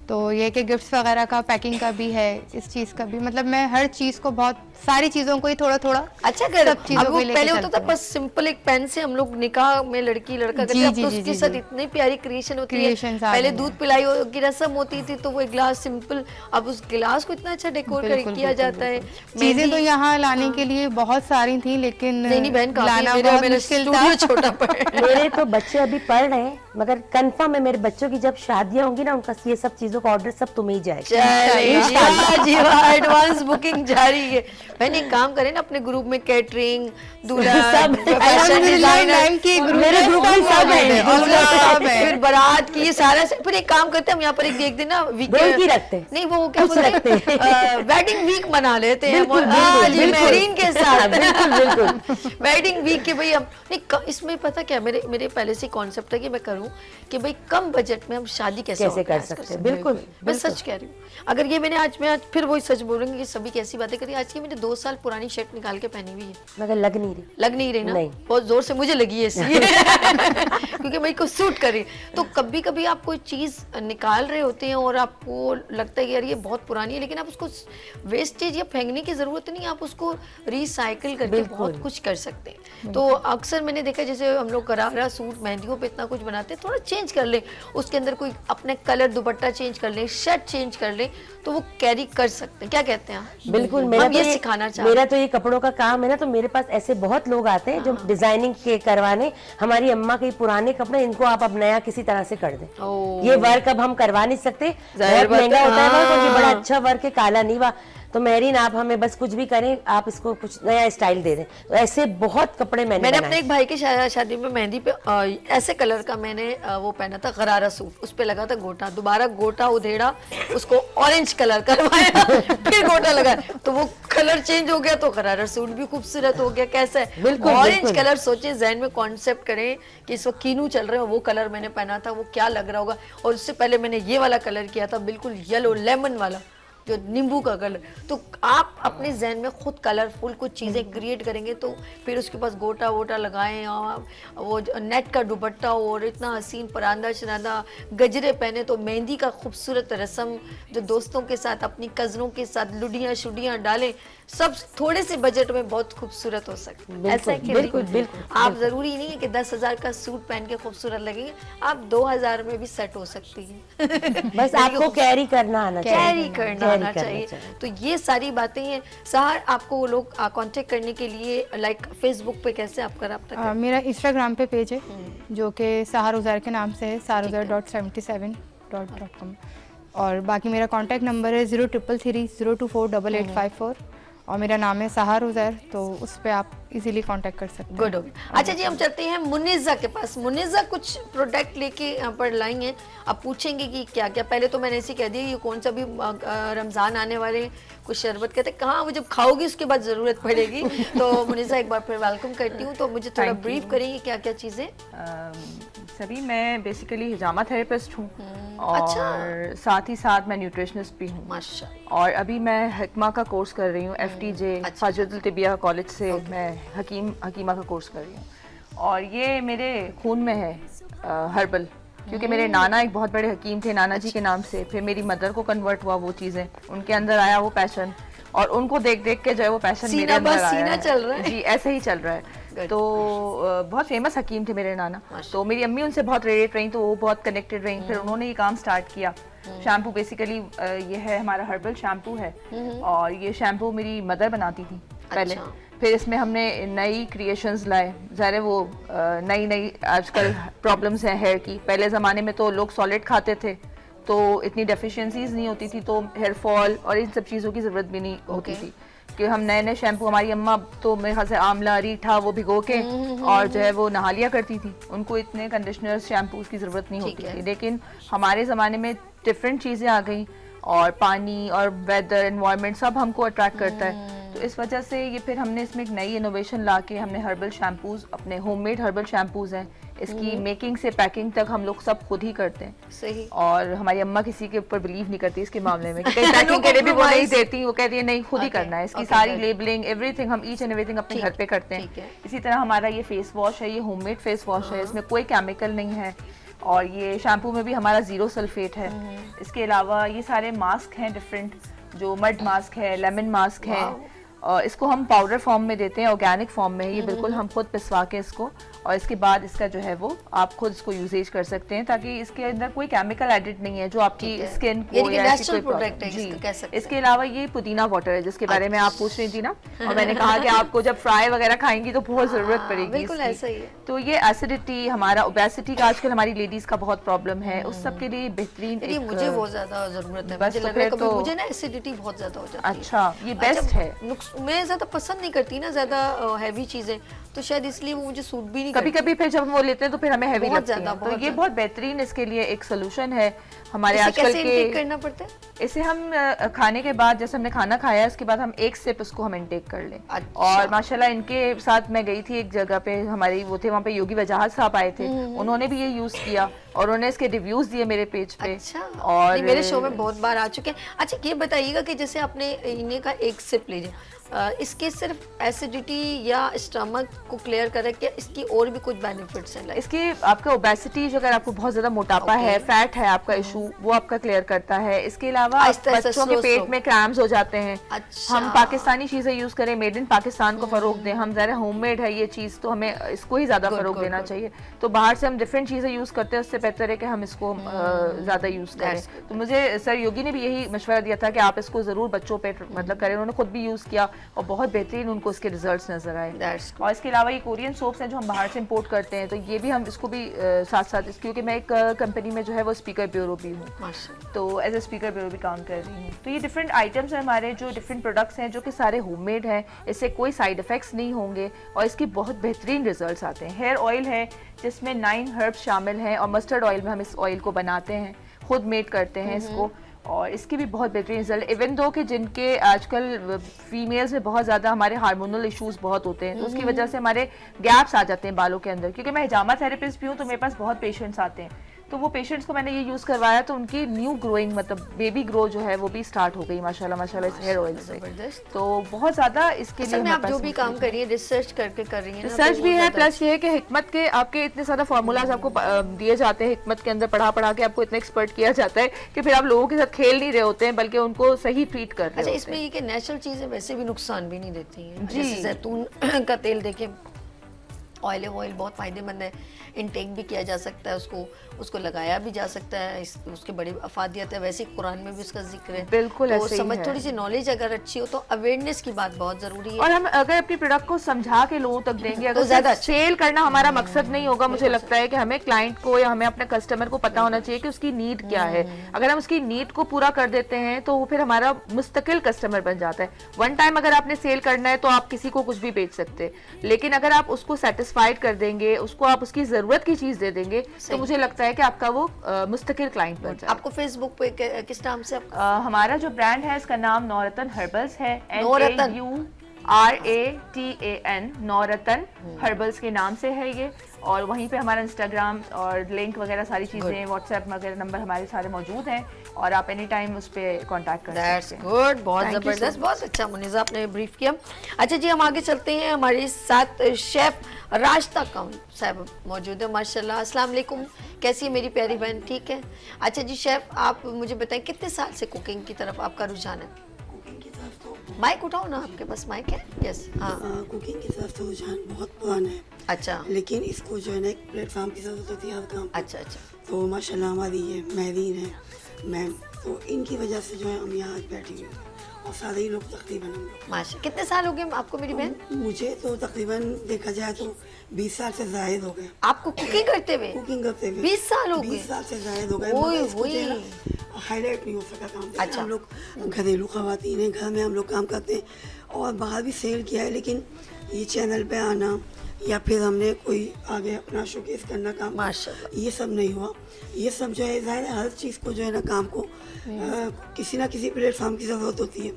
तो ये कि गिफ्ट्स वगैरह का, पैकिंग का भी है, इस चीज़ का भी, मतलब मैं हर चीज़ को, बहुत सारी चीज़ों को ही थोड़ा थोड़ा अच्छा कर सब चीज़ों अब को वो ही लेके पहले होता चलते था हैं। बस सिंपल एक पेन से हम लोग निकाह में लड़की लड़का करते, जी, अब जी, तो जी, उसके जी, साथ जी। इतनी प्यारी क्रिएशन होती है। Creations आ पहले गई दूध हैं। पिलाई की रस्म होती थी तो वो ग्लास सिंपल, अब उस गिलास को इतना अच्छा डेकोर बिल्कुल, किया बिल्कुल, जाता है। चीजें तो मेहंदी- यहाँ लाने के लिए बहुत सारी थी, लेकिन ज़ैनी बहन काफी है, लाना मेरा बहुत मेरा मुश्किल स्टूडियो था। छोटा पड़ मेरे तो बच्चे अभी पढ़ रहे हैं, मगर कंफर्म है मेरे बच्चों की जब शादियां होंगी ना, उनका ये सब चीजों का ऑर्डर सब तुम्हें ही जाएगा। चलिए जी वाह, एडवांस बुकिंग जारी है। मैंने एक काम करे ना अपने ग्रुप में, कैटरिंग, दूल्हा, सब फैशन अल्हम्दुलिल्लाह डिजाइनर, मैम की ग्रुप मेरे में ग्रुप में सब है, दूल्हा, सब है। फिर बारात की, ये सारा फिर एक काम करते हैं हम यहाँ पर एक दिन ना दो ही रखते हैं। नहीं वो क्या कुछ बोलते रखते हैं, वेडिंग वीक मना लेते हैं बिल्कुल, हाँ बिल्कुल, जी, बिल्कुल। मेहरीन के साथ बिल्कुल, बिल्कुल। वेडिंग वीक के भाई हम नहीं इसमें पता क्या मेरे मेरे पहले से कॉन्सेप्ट है कि मैं करूं कि भाई कम बजट में हम शादी कैसे कैसे कर organize सकते हैं, बिल्कुल, मैं सच कह रही हूँ। अगर ये मैं आज फिर वही सच बोलूंगी कि सभी कैसी बातें करी। आज की मैंने 2 साल पुरानी शर्ट निकाल के पहनी हुई है, मगर लग नहीं रही। लग नहीं रही ना, नहीं। बहुत जोर से मुझे लगी है इसलिए क्योंकि मेरे को सूट करे। तो कभी कभी आप कोई चीज निकाल रहे होते हैं और आपको लगता है कि यार ये बहुत पुरानी है, लेकिन आप उसको वेस्टेज या फेंकने की जरूरत नहीं, आप उसको रिसाइकिल करके बहुत कुछ कर सकते हैं। तो अक्सर मैंने देखा जैसे हम लोग गरारा सूट मेहंदियों पे इतना कुछ बनाते हैं, थोड़ा चेंज कर ले, उसके अंदर कोई अपने कलर दुपट्टा चेंज कर ले, शर्ट चेंज कर ले, तो वो कैरी कर सकते हैं। क्या कहते हैं आप? बिल्कुल, हम ये सिखाना चाहते हैं। मेरा तो ये कपड़ों का काम है ना, तो मेरे पास ऐसे बहुत लोग आते हैं जो डिजाइनिंग के करवाने, हमारी अम्मा के पुराने कपड़े, इनको आप अब नया किसी तरह से कर दें। ओह। ये वर्क अब हम करवा नहीं सकते, जाहिर बहुत बात महंगा है, होता है वर्क, और ये हाँ। बड़ा अच्छा वर्क है, काला नीवा। तो मेहरीन आप हमें बस कुछ भी करें, आप इसको कुछ नया स्टाइल दे दें। तो ऐसे बहुत कपड़े मैंने अपने बनाए। एक भाई की शादी में मेहंदी पे ऐसे कलर का मैंने वो पहना था गरारा सूट, उस पे लगा था गोटा, दोबारा गोटा उधेड़ा, उसको ऑरेंज कलर करवाया फिर गोटा लगा, तो वो कलर चेंज हो गया, तो गरारा सूट भी खूबसूरत हो गया। कैसा है बिल्कुल, ऑरेंज बिल्कुल। कलर, सोचे जहन में कॉन्सेप्ट करें कि इस वक्त कीनू चल रहे हो, वो कलर मैंने पहना था, वो क्या लग रहा होगा। और उससे पहले मैंने ये वाला कलर किया था, बिल्कुल येलो लेमन वाला, जो नींबू का कलर। तो आप अपने जहन में खुद कलरफुल कुछ चीज़ें क्रिएट करेंगे, तो फिर उसके पास गोटा वोटा लगाएं, और वो नेट का दुपट्टा हो, और इतना हसीन परांदा शरांदा गजरे पहने, तो मेहंदी का खूबसूरत रस्म जो दोस्तों के साथ, अपनी कज़नों के साथ लुडियाँ शुडियाँ डालें, सब थोड़े से बजट में बहुत खूबसूरत हो सकते हैं। ऐसा है कि बिल्कुल, नहीं? बिल्कुल, आप जरूरी नहीं है कि 10,000 का सूट पहन के खूबसूरत लगेंगे, आप 2,000 में भी सेट हो सकती हैं बस आपको कैरी करना आना चाहिए। कैरी करना आना चाहिए। तो ये सारी बातें हैं। सहर, आपको वो लोग कांटेक्ट करने के लिए लाइक फेसबुक पे कैसे आपका रब्ता करें? मेरा इंस्टाग्राम पे पेज है जो कि सहर उज़ैर के नाम से है, sahar.77.com, और बाकी मेरा कांटेक्ट नंबर है 0333024884, और मेरा नाम है सहर उज़ैर, तो उस पे आप इजीली कांटेक्ट कर सकते हैं। गुड हो गया। अच्छा जी, हम चलते हैं मुनिज़ा के पास। मुनिज़ा कुछ प्रोडक्ट लेके यहाँ पर लाई हैं, अब पूछेंगे कि क्या क्या। पहले तो मैंने ऐसे कह दिया ये कौन सा भी रमज़ान आने वाले कुछ शरबत कहते हैं, कहाँ वो जब खाओगी उसके बाद ज़रूरत पड़ेगी। तो मुनिज़ा एक बार फिर वेलकम करती हूँ, तो मुझे थोड़ा ब्रीफ करेंगे क्या क्या चीज़ें। सभी मैं बेसिकली हिजामा थेरेपिस्ट हूँ, और अच्छा। साथ ही साथ मैं न्यूट्रिशनिस्ट भी हूँ, माशाल्लाह। और अभी मैं हिकमा का कोर्स कर रही हूँ FTJ अच्छा। फाजुल तिबिया कॉलेज से। मैं हकीमा का कोर्स कर रही हूँ, और ये मेरे खून में है हर्बल। क्योंकि मेरे नाना एक बहुत बड़े हकीम थे, नाना जी के नाम से, फिर मेरी मदर को कन्वर्ट हुआ वो चीज़ें, उनके अंदर आया वो पैशन, और उनको देख देख के जो है वो पैशन मेरे अंदर आया सीना है। चल रहा है। जी ऐसे ही चल रहा है। तो बहुत फेमस हकीम थे मेरे नाना, तो मेरी अम्मी उनसे बहुत रिलेटेड रही, तो वो बहुत कनेक्टेड रही, फिर उन्होंने ये काम स्टार्ट किया। शैम्पू बेसिकली ये है हमारा हर्बल शैम्पू है, और ये शैम्पू मेरी मदर बनाती थी पहले। अच्छा। फिर इसमें हमने नई क्रिएशंस लाए, ज़ाहिर है वो नई नई आजकल प्रॉब्लम्स हैं हेयर की। पहले ज़माने में तो लोग सॉलिड खाते थे, तो इतनी डेफिशिएंसीज नहीं होती थी, तो हेयर फॉल और इन सब चीज़ों की ज़रूरत भी नहीं होती थी। कि हम नए नए शैम्पू, हमारी अम्मा तो मेरे ख्याल से आंवला रीठा वो भिगो के और जो है वो नहा लिया करती थी, उनको इतने कंडीशनर्स शैम्पूज की ज़रूरत नहीं होती थी। लेकिन हमारे ज़माने में डिफरेंट चीज़ें आ गई, और पानी और वेदर एनवायरनमेंट सब हमको अट्रैक्ट करता है, तो इस वजह से ये फिर हमने इसमें एक नई इनोवेशन ला के हमने हर्बल शैम्पूज, अपने होममेड हर्बल शैम्पूज हैं, इसकी मेकिंग से पैकिंग तक हम लोग सब खुद ही करते हैं। सही। और हमारी अम्मा किसी के ऊपर बिलीव नहीं करती इसके मामले में, कि कहीं पैकिंग के लिए भी वो नहीं देती, वो कहती है नहीं खुद ही करना है, इसकी सारी लेबलिंग एवरीथिंग हम ईच एंड एवरीथिंग अपने घर पे करते हैं। इसी तरह हमारा ये फेस वॉश है, ये होममेड फेस वॉश है, इसमें कोई केमिकल नहीं है, और ये शैम्पू में भी हमारा 0 सल्फेट है। इसके अलावा ये सारे मास्क हैं डिफरेंट, जो मड मास्क है, लेमन मास्क है, इसको हम पाउडर फॉर्म में देते हैं, ऑर्गेनिक फॉर्म में, ये बिल्कुल हम खुद पिसवा के इसको, और इसके बाद इसका जो है वो आप खुद इसको यूजेज कर सकते हैं, ताकि इसके अंदर कोई केमिकल एडिड नहीं है जो आपकी स्किन को या ऐसी कोई प्रोडक्ट है, जी। इसको कह सकते हैं। इसके अलावा ये पुदीना वाटर है, जिसके बारे में आप पूछ रही थी ना, और मैंने कहा कि आपको जब फ्राई वगैरह खाएंगी तो बहुत जरूरत पड़ेगी बिल्कुल इसकी। ऐसा ही है। तो ये एसिडिटी, हमारा ओबेसिटी का आजकल हमारी लेडीज का बहुत प्रॉब्लम है, उस सब के लिए बेहतरीन ये एक मुझे बहुत ज्यादा जरूरत है, बस मुझे तो लग रहा है फिर कभी तो- मुझे ना एसिडिटी बहुत ज्यादा हो जाती है। अच्छा, ये बेस्ट है। मैं ज्यादा पसंद नहीं करती ना ज्यादा हैवी चीजें, तो शायद इसलिए वो मुझे सूट भी नहीं कभी करती। कभी फिर जब हम वो लेते हैं तो फिर हमें हैवी बहुत लगती है, ज्यादा, तो बहुत ये ज्यादा। बहुत बेहतरीन इसके लिए एक सोल्यूशन है हमारे इसे आजकल कैसे इंटेक के। करना पड़ता है? इसे हम खाने के बाद, जैसे हमने खाना खाया उसके बाद हम एक सिप उसको हम इंटेक कर लें। अच्छा। और माशाल्लाह इनके साथ मैं गई थी एक जगह पे, हमारी वो थे वहाँ पे योगी वजाहत साहब आए थे, उन्होंने भी ये यूज किया और उन्होंने इसके रिव्यूज दिए मेरे पेज पे। अच्छा, और नहीं, मेरे शो में बहुत बार आ चुके हैं। अच्छा ये बताइएगा कि जैसे आपने इन्हें का एक सिप लीजिए, इसके सिर्फ एसिडिटी या स्टमक को क्लियर करे, क्या इसकी और भी कुछ बेनिफिट्स हैं? इसके आपका ओबेसिटी, जो अगर आपको बहुत ज्यादा मोटापा है, फैट है आपका इशू, वो आपका क्लियर करता है। इसके अलावा आहिस्ता आहिस्ता, बच्चों के slow पेट slow। में क्रैम्स हो जाते हैं। अच्छा। हम पाकिस्तानी चीजें यूज करें, मेड इन पाकिस्तान को फरोग दें, हम जरा होममेड है ये चीज, तो हमें इसको ही ज्यादा फरोग देना चाहिए। तो बाहर से हम डिफरेंट चीजें यूज करते हैं, उससे बेहतर है कि हम इसको ज्यादा यूज करें। तो मुझे सर योगी ने भी यही मशवरा दिया था कि आप इसको जरूर बच्चों पे मतलब करें, उन्होंने खुद भी यूज किया और बहुत बेहतरीन उनको इसके रिजल्ट्स नजर आए। और इसके अलावा ये कोरियन सोप्स हैं जो हम बाहर से इंपोर्ट करते हैं, तो ये भी हम इसको भी साथ साथ, क्योंकि मैं एक कंपनी में जो है वो स्पीकर ब्यूरो भी हूँ, तो एज ए स्पीकर ब्यूरो भी काम कर रही हूँ। तो ये डिफरेंट आइटम्स हैं हमारे, जो डिफरेंट प्रोडक्ट्स हैं, जो कि सारे होममेड हैं, इससे कोई साइड इफेक्ट्स नहीं होंगे और इसके बहुत बेहतरीन रिजल्ट्स आते हैं। हेयर ऑयल है जिसमें 9 हर्ब्स शामिल हैं, और मस्टर्ड ऑयल में हम इस ऑयल को बनाते हैं, खुद मेड करते हैं इसको, और इसके भी बहुत बेहतरीन रिजल्ट। इवन दो कि जिनके आजकल फीमेल्स में बहुत ज़्यादा हमारे हार्मोनल इश्यूज बहुत होते हैं, तो उसकी वजह से हमारे गैप्स आ जाते हैं बालों के अंदर। क्योंकि मैं हिजामा थेरेपिस्ट भी हूँ, तो मेरे पास बहुत पेशेंट्स आते हैं, तो वो पेशेंट्स को मैंने ये यूज़ करवाया, तो उनकी न्यू ग्रोइंग, मतलब बेबी ग्रो जो है वो भी स्टार्ट हो गई माशाल्लाह माशाल्लाह इस हेयर ऑयल से। तो बहुत ज़्यादा इसके लिए आप जो भी काम कर रही है रिसर्च करके कर रही है, रिसर्च भी है, प्लस ये है कि हिकमत के आपके इतने ज़्यादा फार्मूलाज आपको दिए जाते हैं, हिकमत के अंदर पढ़ा पढ़ा के आपको इतना एक्सपर्ट किया जाता है कि फिर आप लोगों के साथ खेल नहीं रहे होते हैं, बल्कि उनको सही ट्रीट कर रहे अच्छा, होते इसमें ये कि नेचुरल चीजें वैसे भी नुकसान भी नहीं देती हैं। जी। जैसे जैतून का तेल देखें, ऑयल बहुत फायदेमंद है, इनटेक भी किया जा सकता है, उसको लगाया भी जा सकता है, उसके बड़ी अफादियत है, वैसे ही कुरान में भी उसका जिक्र है। बिल्कुल तो ऐसे ही समझ है। थोड़ी सी नॉलेज अगर अच्छी हो तो अवेयरनेस की बात बहुत जरूरी है। और हम अगर अपनी प्रोडक्ट को समझा के लोगों तक देंगे, अगर ज्यादा सिर्फ सेल करना हमारा मकसद नहीं होगा, मुझे लगता है कि हमें क्लाइंट को या हमें अपने कस्टमर को पता होना चाहिए कि उसकी नीड क्या है। अगर हम उसकी नीड को पूरा कर देते हैं तो वो फिर हमारा मुस्तकिल कस्टमर बन जाता है। वन टाइम अगर आपने सेल करना है तो आप किसी को कुछ भी बेच सकते हैं, लेकिन अगर आप उसको सेटिस्फाइड कर देंगे, उसको आप उसकी जरूरत की चीज दे देंगे, तो मुझे लगता है कि आपका वो मुस्तकिल क्लाइंट बन जाए। आपको फेसबुक पे किस नाम से हमारा जो ब्रांड है इसका नाम नौरतन हर्बल्स है, नौरतन। NAURATAN, नौरतन हर्बल्स के नाम से है ये। और वहीं पे हमारा इंस्टाग्राम और लिंक वगैरह सारी चीज़ें, व्हाट्सएप वगैरह नंबर हमारे सारे मौजूद हैं। और आप एनी टाइम उस पर कॉन्टैक्ट कर दैट्स सकते हैं। गुड, बहुत Thank you so जबरदस्त, बहुत अच्छा मुनीज़ा आपने ब्रीफ किया। अच्छा जी, हम आगे चलते हैं, हमारे साथ शेफ राश्ता कौन साहब मौजूद है माशाल्लाह। अस्सलाम वालेकुम, कैसी है मेरी प्यारी बहन, ठीक है? अच्छा जी शेफ, आप मुझे बताएं कितने साल से कुकिंग की तरफ आपका रुझान है? माइक उठाओ ना, आपके पास माइक है? यस, हाँ। कुकिंग की तरफ से रुझान बहुत पुराना है, अच्छा लेकिन इसको जो है ना एक प्लेटफॉर्म की जरूरत होती है हर काम पे। अच्छा अच्छा, तो माशाल्लाह हमारी ये महरीन है मैम, तो इनकी वजह से जो है हम यहाँ आज बैठी हुई हैं और सारे ही लोग तकरीबन हम लोग। माशा, कितने साल हो गए आपको मेरी बहन? मुझे तो तकरीबन देखा जाए तो 20 साल से जायद हो गए आपको कुकिंग करते हुए कुकिंग करते हुए। 20 साल हो गए? 20 साल से जायद हो गए, ओए मगर इसको जो है ओए। ना हाईलाइट नहीं हो सका काम। जैसे अच्छा। हम लोग घरेलू खवातीन हैं, घर में हम लोग काम करते हैं और बाहर भी सेल किया है, लेकिन ये चैनल पे आना या फिर हमने कोई आगे अपना शोकेस करना काम, माशाल्लाह। ये सब नहीं हुआ। ये सब जो है ज़ाहिर है हर चीज़ को जो है ना काम को किसी ना किसी प्लेटफॉर्म की ज़रूरत होती है,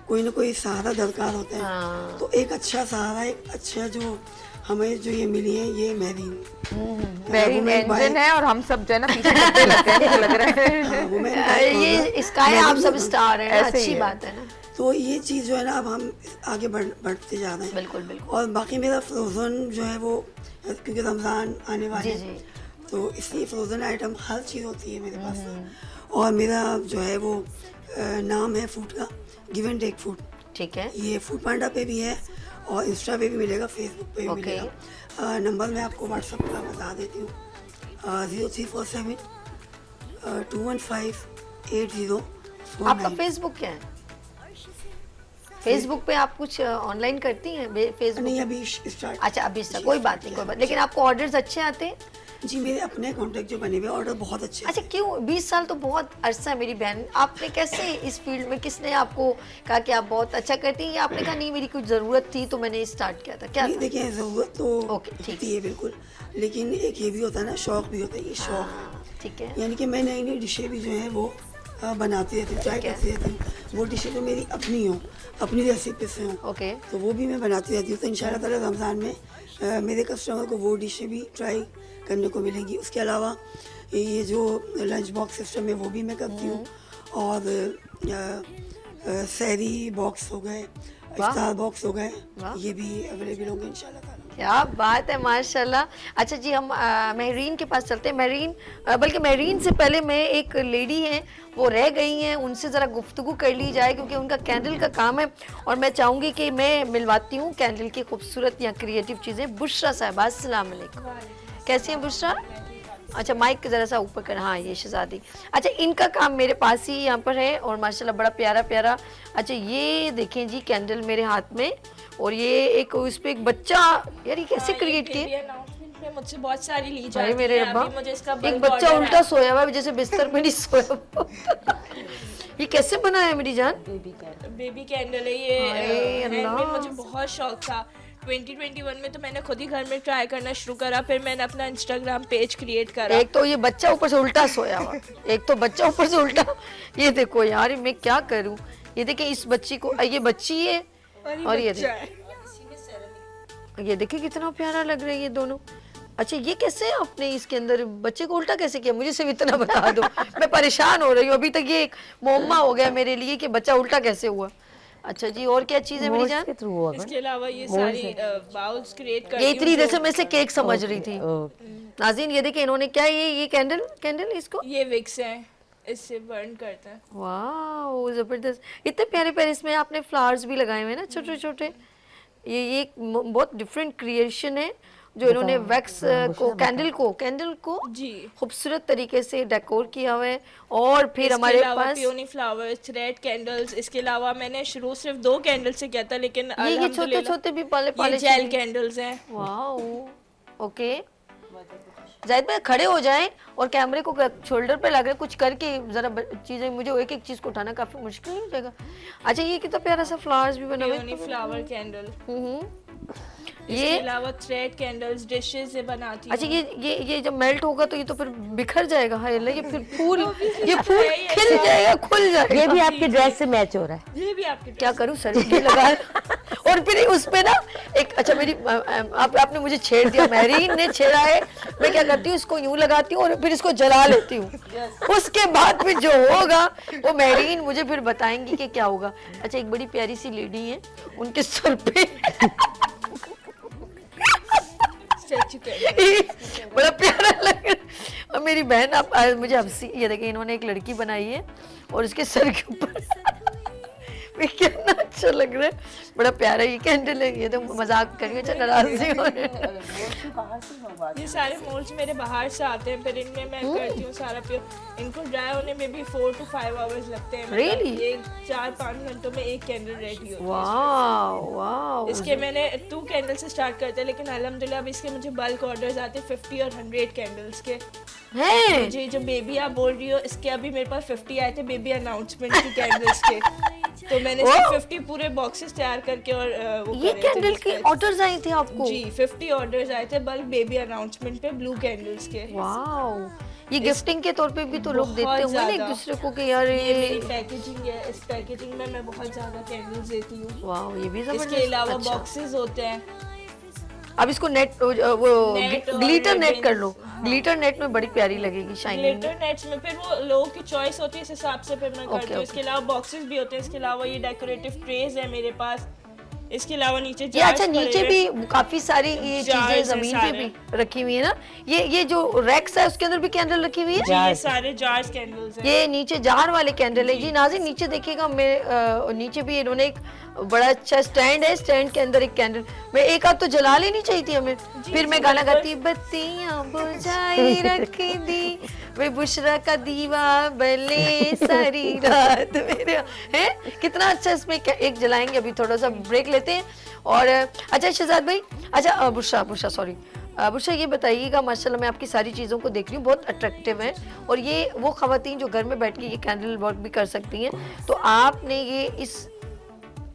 कोई ना कोई सहारा दरकार होता है। हाँ। तो एक अच्छा सहारा, एक अच्छा जो हमें जो ये मिली है ये महरीन वेरी इंजन है और हम सब जो है ना पीछे चलते लगते हैं, मुझे लग रहा है। ये इसका है, आप सब स्टार हैं, ऐसे ही अच्छी है। बात है ना। तो ये चीज़ जो है ना अब हम आगे बढ़ते जा रहे हैं। बिल्कुल बिल्कुल। और बाकी मेरा फ्रोज़न जो है वो, क्योंकि रमज़ान आने वाले जी, हैं, तो इसलिए फ्रोज़न आइटम हर चीज़ होती है मेरे पास। और मेरा जो है वो नाम है फूड का गिव एंड टेक फूड। ठीक है, ये फूड पांडा पे भी है और इंस्टा पे भी मिलेगा, फेसबुक पे भी ओके। मिलेगा। नंबर मैं आपको व्हाट्सअप का बता देती हूँ, 0347 215 आपका 8049। फेसबुक क्या है? फेसबुक पे आप कुछ ऑनलाइन करती हैं फेसबुक? नहीं अभी स्टार्ट। अच्छा अभी से कोई बात नहीं, कोई बात, लेकिन आपको ऑर्डर्स अच्छे आते हैं? जी मेरे अपने कॉन्टेक्ट जो बने हुए ऑर्डर बहुत अच्छे हैं। अच्छा क्यों 20 साल तो बहुत अरसा है मेरी बहन, आपने कैसे इस फील्ड में, किसने आपको कहा कि आप बहुत अच्छा करती हैं, या आपने कहा नहीं मेरी कुछ ज़रूरत थी तो मैंने स्टार्ट किया था, क्या नहीं था? देखिए ज़रूरत तो ओके, ठीक होती है बिल्कुल, लेकिन एक ये भी होता है ना, शौक भी होता है, ये शौक है। हाँ, ठीक है, यानी कि मैं नई नई डिशें भी जो हैं वो बनाती रहती हूँ, ट्राई करती रहती हूँ। वो डिशें जो मेरी अपनी हों, अपनी रेसिपी से हों, ओके। तो वो भी मैं बनाती रहती हूँ। तो इंशाल्लाह ताला रमज़ान में मेरे कस्टमर को वो डिशें भी ट्राई करने को मिलेंगी। उसके अलावा ये जो लंच बॉक्स सिस्टम है वो भी मैं करती हूँ, और सहरी बॉक्स हो गए, इफ्तार बॉक्स हो गए, ये भी अवेलेबल होंगे इंशाल्लाह ताला। क्या बात है माशाल्लाह। अच्छा जी, हम महरीन के पास चलते हैं। महरीन, बल्कि महरीन से पहले मैं एक लेडी हैं वो रह गई हैं, उनसे ज़रा गुफ्तगू कर ली जाए, क्योंकि उनका कैंडल का काम है और मैं चाहूँगी कि मैं मिलवाती हूँ कैंडल की खूबसूरत या क्रिएटिव चीज़ें। बुशरा साहिबा, अस्सलाम वालेकुम, कैसी हैं बुशरा? अच्छा माइक ज़रा सा ऊपर कर, हाँ ये शहजादी। अच्छा इनका काम मेरे पास ही यहाँ पर है और माशाल्लाह बड़ा प्यारा प्यारा। अच्छा ये देखें जी कैंडल मेरे हाथ में, और ये एक उस पे एक बच्चा, यार ये कैसे क्रिएट किए? अनाउंसमेंट में मुझसे बहुत सारी ली भाई जाती मेरे है। रब्बा, अभी मुझे इसका एक बल्क बच्चा ऑर्डर उल्टा सोया हुआ है जैसे बिस्तर पे नहीं सोया हुआ। ये कैसे बना है मेरी जान? बेबी कैंडल है ये। हाय हैंडमेड अल्लाह। मुझे बहुत शौक था। 2021 में तो मैंने खुद ही घर में ट्राई करना शुरू करा, फिर मैंने अपना इंस्टाग्राम पेज क्रिएट करा। एक तो ये बच्चा ऊपर से उल्टा सोया हुआ, एक तो बच्चा ऊपर से उल्टा। ये देखो यार मैं क्या करूं, ये देखिए इस बच्ची को, ये बच्ची है और ये ये देखिए कितना प्यारा लग रहा है ये दोनों। अच्छा ये कैसे आपने इसके अंदर बच्चे को उल्टा कैसे किया, मुझे सिर्फ इतना बता दो, मैं परेशान हो रही हूँ अभी तक। ये एक मुअम्मा हो गया मेरे लिए कि बच्चा उल्टा कैसे हुआ। अच्छा जी और क्या चीज़ है मेरी जान? के थ्रू होगा। इसके अलावा ये सारी बाउल्स क्रिएट करती ये हूँ इतनी जो- जैसे मैं से केक समझ रही थी। नाज़रीन ये देखिए इन्होंने क्या, ये कैंडल कैंडल इसको, ये विक्स है, इससे बर्न करता है। वाह जबरदस्त, इतने प्यारे प्यारे इसमें आपने फ्लावर्स भी लगाए हुए हैं ना छोटे छोटे। ये एक बहुत डिफरेंट क्रिएशन है जो इन्होंने वैक्स को कैंडल को जी। खूबसूरत तरीके से डेकोर किया हुआ है। और फिर इसके हमारे अलावा पास पियोनी फ्लावर्स, रेड कैंडल्स। इसके अलावा मैंने शुरू सिर्फ 2 कैंडल से किया था, लेकिन ये छोटे अल्हम्दुलिल्लाह छोटे भी पाले पाले ये जेल कैंडल्स हैं। वाह ओके। जाहिद भाई खड़े हो जाएं और कैमरे को शोल्डर पे लगे कुछ करके जरा चीजें, मुझे एक एक चीज को उठाना काफी मुश्किल नहीं हो जाएगा। अच्छा ये कितना प्यारा सा फ्लावर्स भी बना हुआ पियोनी है। Flower candle. इसके अलावा थ्रेड कैंडल्स, डिशेस ये बनाती अच्छा, हूँ। ये जब मेल्ट होगा तो ये तो फिर बिखर जाएगा। हाय अल्लाह, ये फिर फूल खिल जाएगा, खुल जाएगा। ये भी आपके ड्रेस से मैच हो रहा है। ये भी आपके क्या करूं, सर पे लगा और फिर उस पे ना एक, अच्छा मेरी आपने मुझे छेड़ दिया, मैरीन ने छेड़ा है। मैं क्या करती हूँ, इसको यूं लगाती हूँ और फिर इसको जला लेती हूँ। उसके बाद फिर जो होगा वो मैरीन मुझे फिर बताएंगी कि क्या होगा। अच्छा, एक बड़ी प्यारी सी लेडी है, उनके सर पे स्टैचू कैंडल बड़ा प्यारा लग रहा है। और मेरी बहन, आप मुझे हंसी, ये देखिए इन्होंने एक लड़की बनाई है और उसके सर के ऊपर कितना अच्छा लग रहा है, बड़ा प्यारा ये कैंडल है। ये तो मजाक करिए, अच्छा नाराज नहीं हो रहे। ये सारे मोल्ड्स मेरे बाहर से आते हैं, फिर इनमें मैं करती हूँ सारा प्योर। इनको ड्राई होने में भी 4 to 5 आवर्स लगते हैं। Really? ये 4-5 घंटों में एक कैंडल रेडी होती है। वाह वाह। इसके मैंने 2 कैंडल से स्टार्ट करते हैं, लेकिन अल्हम्दुलिल्लाह अब इसके मुझे बल्क ऑर्डर्स आते हैं 50 और 100 कैंडल्स के। हैं? मुझे जो बेबी आप बोल रही हो, इसके अभी मेरे पास 50 आए थे बेबी अनाउंसमेंट की कैंडल्स के। तो मैंने इसके 50 पूरे बॉक्सेस तैयार करके और वो ये करे थे कैंडल के dispatch। ऑर्डर्स आए थे आपको? जी 50 ऑर्डर्स आए थे बल्क बेबी अनाउंसमेंट पे ब्लू कैंडल्स के। वाह, ये गिफ्टिंग के तौर पे भी तो लोग बहुत देते होंगे ना एक ज़्यादा। दूसरे को कि यार ये मेरी ये। पैकेजिंग है, इस पैकेजिंग में मैं बहुत ज्यादा कैंडल्स देती हूँ। वाह, ये भी जबरदस्त। इसके अलावा अच्छा। बॉक्सेस होते हैं। अब इसको नेट वो नेट और ग्लिटर नेट ribbons, कर लो। ग्लिटर नेट में बड़ी प्यारी लगेगी, शाइनिंग। ग्लिटर नेट्स में फिर वो लोगों की चॉइस होती है, इस हिसाब से फिर मैं करती हूँ। okay. इसके अलावा बॉक्सेस भी होते हैं। इसके अलावा ये डेकोरेटिव ट्रेज है मेरे पास। इसके अलावा नीचे ये jars अच्छा, पड़े नीचे हुए भी काफी सारी ये Jars चीजें हैं जमीन पे सारे। भी रखी हुई है ना। ये जो रैक्स है उसके अंदर भी कैंडल रखी हुई है। जी, ये सारे जार्स कैंडल्स हैं। ये नीचे जार वाले कैंडल है जी। नाज़रीन नीचे देखिएगा, मैं नीचे भी इन्होंने एक बड़ा अच्छा स्टैंड है, स्टैंड के अंदर एक कैंडल। मैं एक आध तो जला लेनी चाहिए थी हमें। फिर मैं गाना गाती, बत्तियां बुझाई रख दी वे बुशरा का दीवा बले सारी रात मेरे। हैं कितना अच्छा, इसमें एक जलाएंगे। अभी थोड़ा सा ब्रेक लेते हैं। और अच्छा शहजाद भाई, अच्छा बुशरा सॉरी बुशरा, ये बताइएगा, माशाल्लाह मैं आपकी सारी चीज़ों को देख रही हूँ, बहुत अट्रैक्टिव है। और ये वो ख़वातीन जो घर में बैठ के ये कैंडल वर्क भी कर सकती हैं, तो आपने ये इस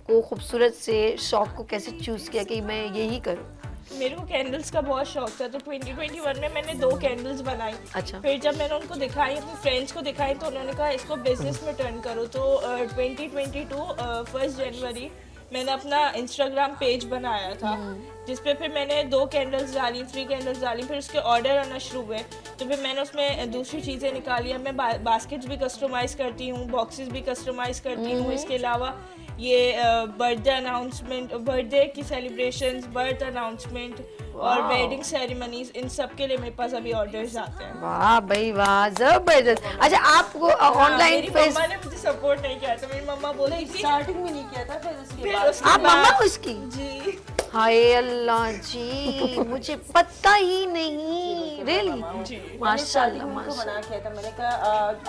को खूबसूरत से शौक को कैसे चूज़ किया कि मैं यही करूँ? मेरे को कैंडल्स का बहुत शौक था, तो 2021 में मैंने 2 कैंडल्स बनाई। अच्छा। फिर जब मैंने उनको दिखाई, अपने फ्रेंड्स को दिखाई, तो उन्होंने कहा इसको बिजनेस में टर्न करो। तो 2022 1 जनवरी मैंने अपना इंस्टाग्राम पेज बनाया था, जिसपे फिर मैंने 2 कैंडल्स डाली, 3 कैंडल्स डाली। फिर उसके ऑर्डर आना शुरू हुए, तो फिर मैंने उसमें दूसरी चीज़ें निकाली। अब मैं बास्केट्स भी कस्टमाइज़ करती हूँ, बॉक्सेस भी कस्टमाइज़ करती हूँ। इसके अलावा ये बर्थडे अनाउंसमेंट, बर्थडे की सेलिब्रेशंस, बर्थ अनाउंसमेंट और वेडिंग सेरेमनीज, इन सब के लिए मेरे पास अभी ऑर्डर्स आते हैं। वाह भाई वाह, जबरदस्त। अच्छा, आपको ऑनलाइन मेरी फेस, मम्मा ने मुझे सपोर्ट नहीं किया था। मेरी मम्मा बोलती थी स्टार्टिंग में नहीं किया था, फिर उसके फिर बाद उसके आप बाद- मम्मा उसकी? जी हाय अल्लाह जी, मुझे पता ही नहीं। रियली? जी माशाल्लाह उनको माशाल्लाह। मना किया था। मैंने कहा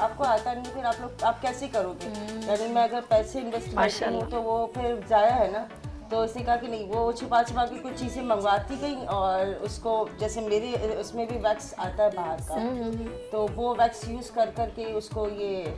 आपको आता नहीं, फिर आप कैसे करोगे? यानी मैं अगर पैसे इन्वेस्ट करती हूँ तो वो फिर जाया है ना। तो उसने कहा कि नहीं, वो छुपा के कुछ चीज़ें मंगवाती गई, और उसको जैसे मेरे उसमें भी वैक्स आता है बाहर का, तो वो वैक्स यूज़ कर करके उसको ये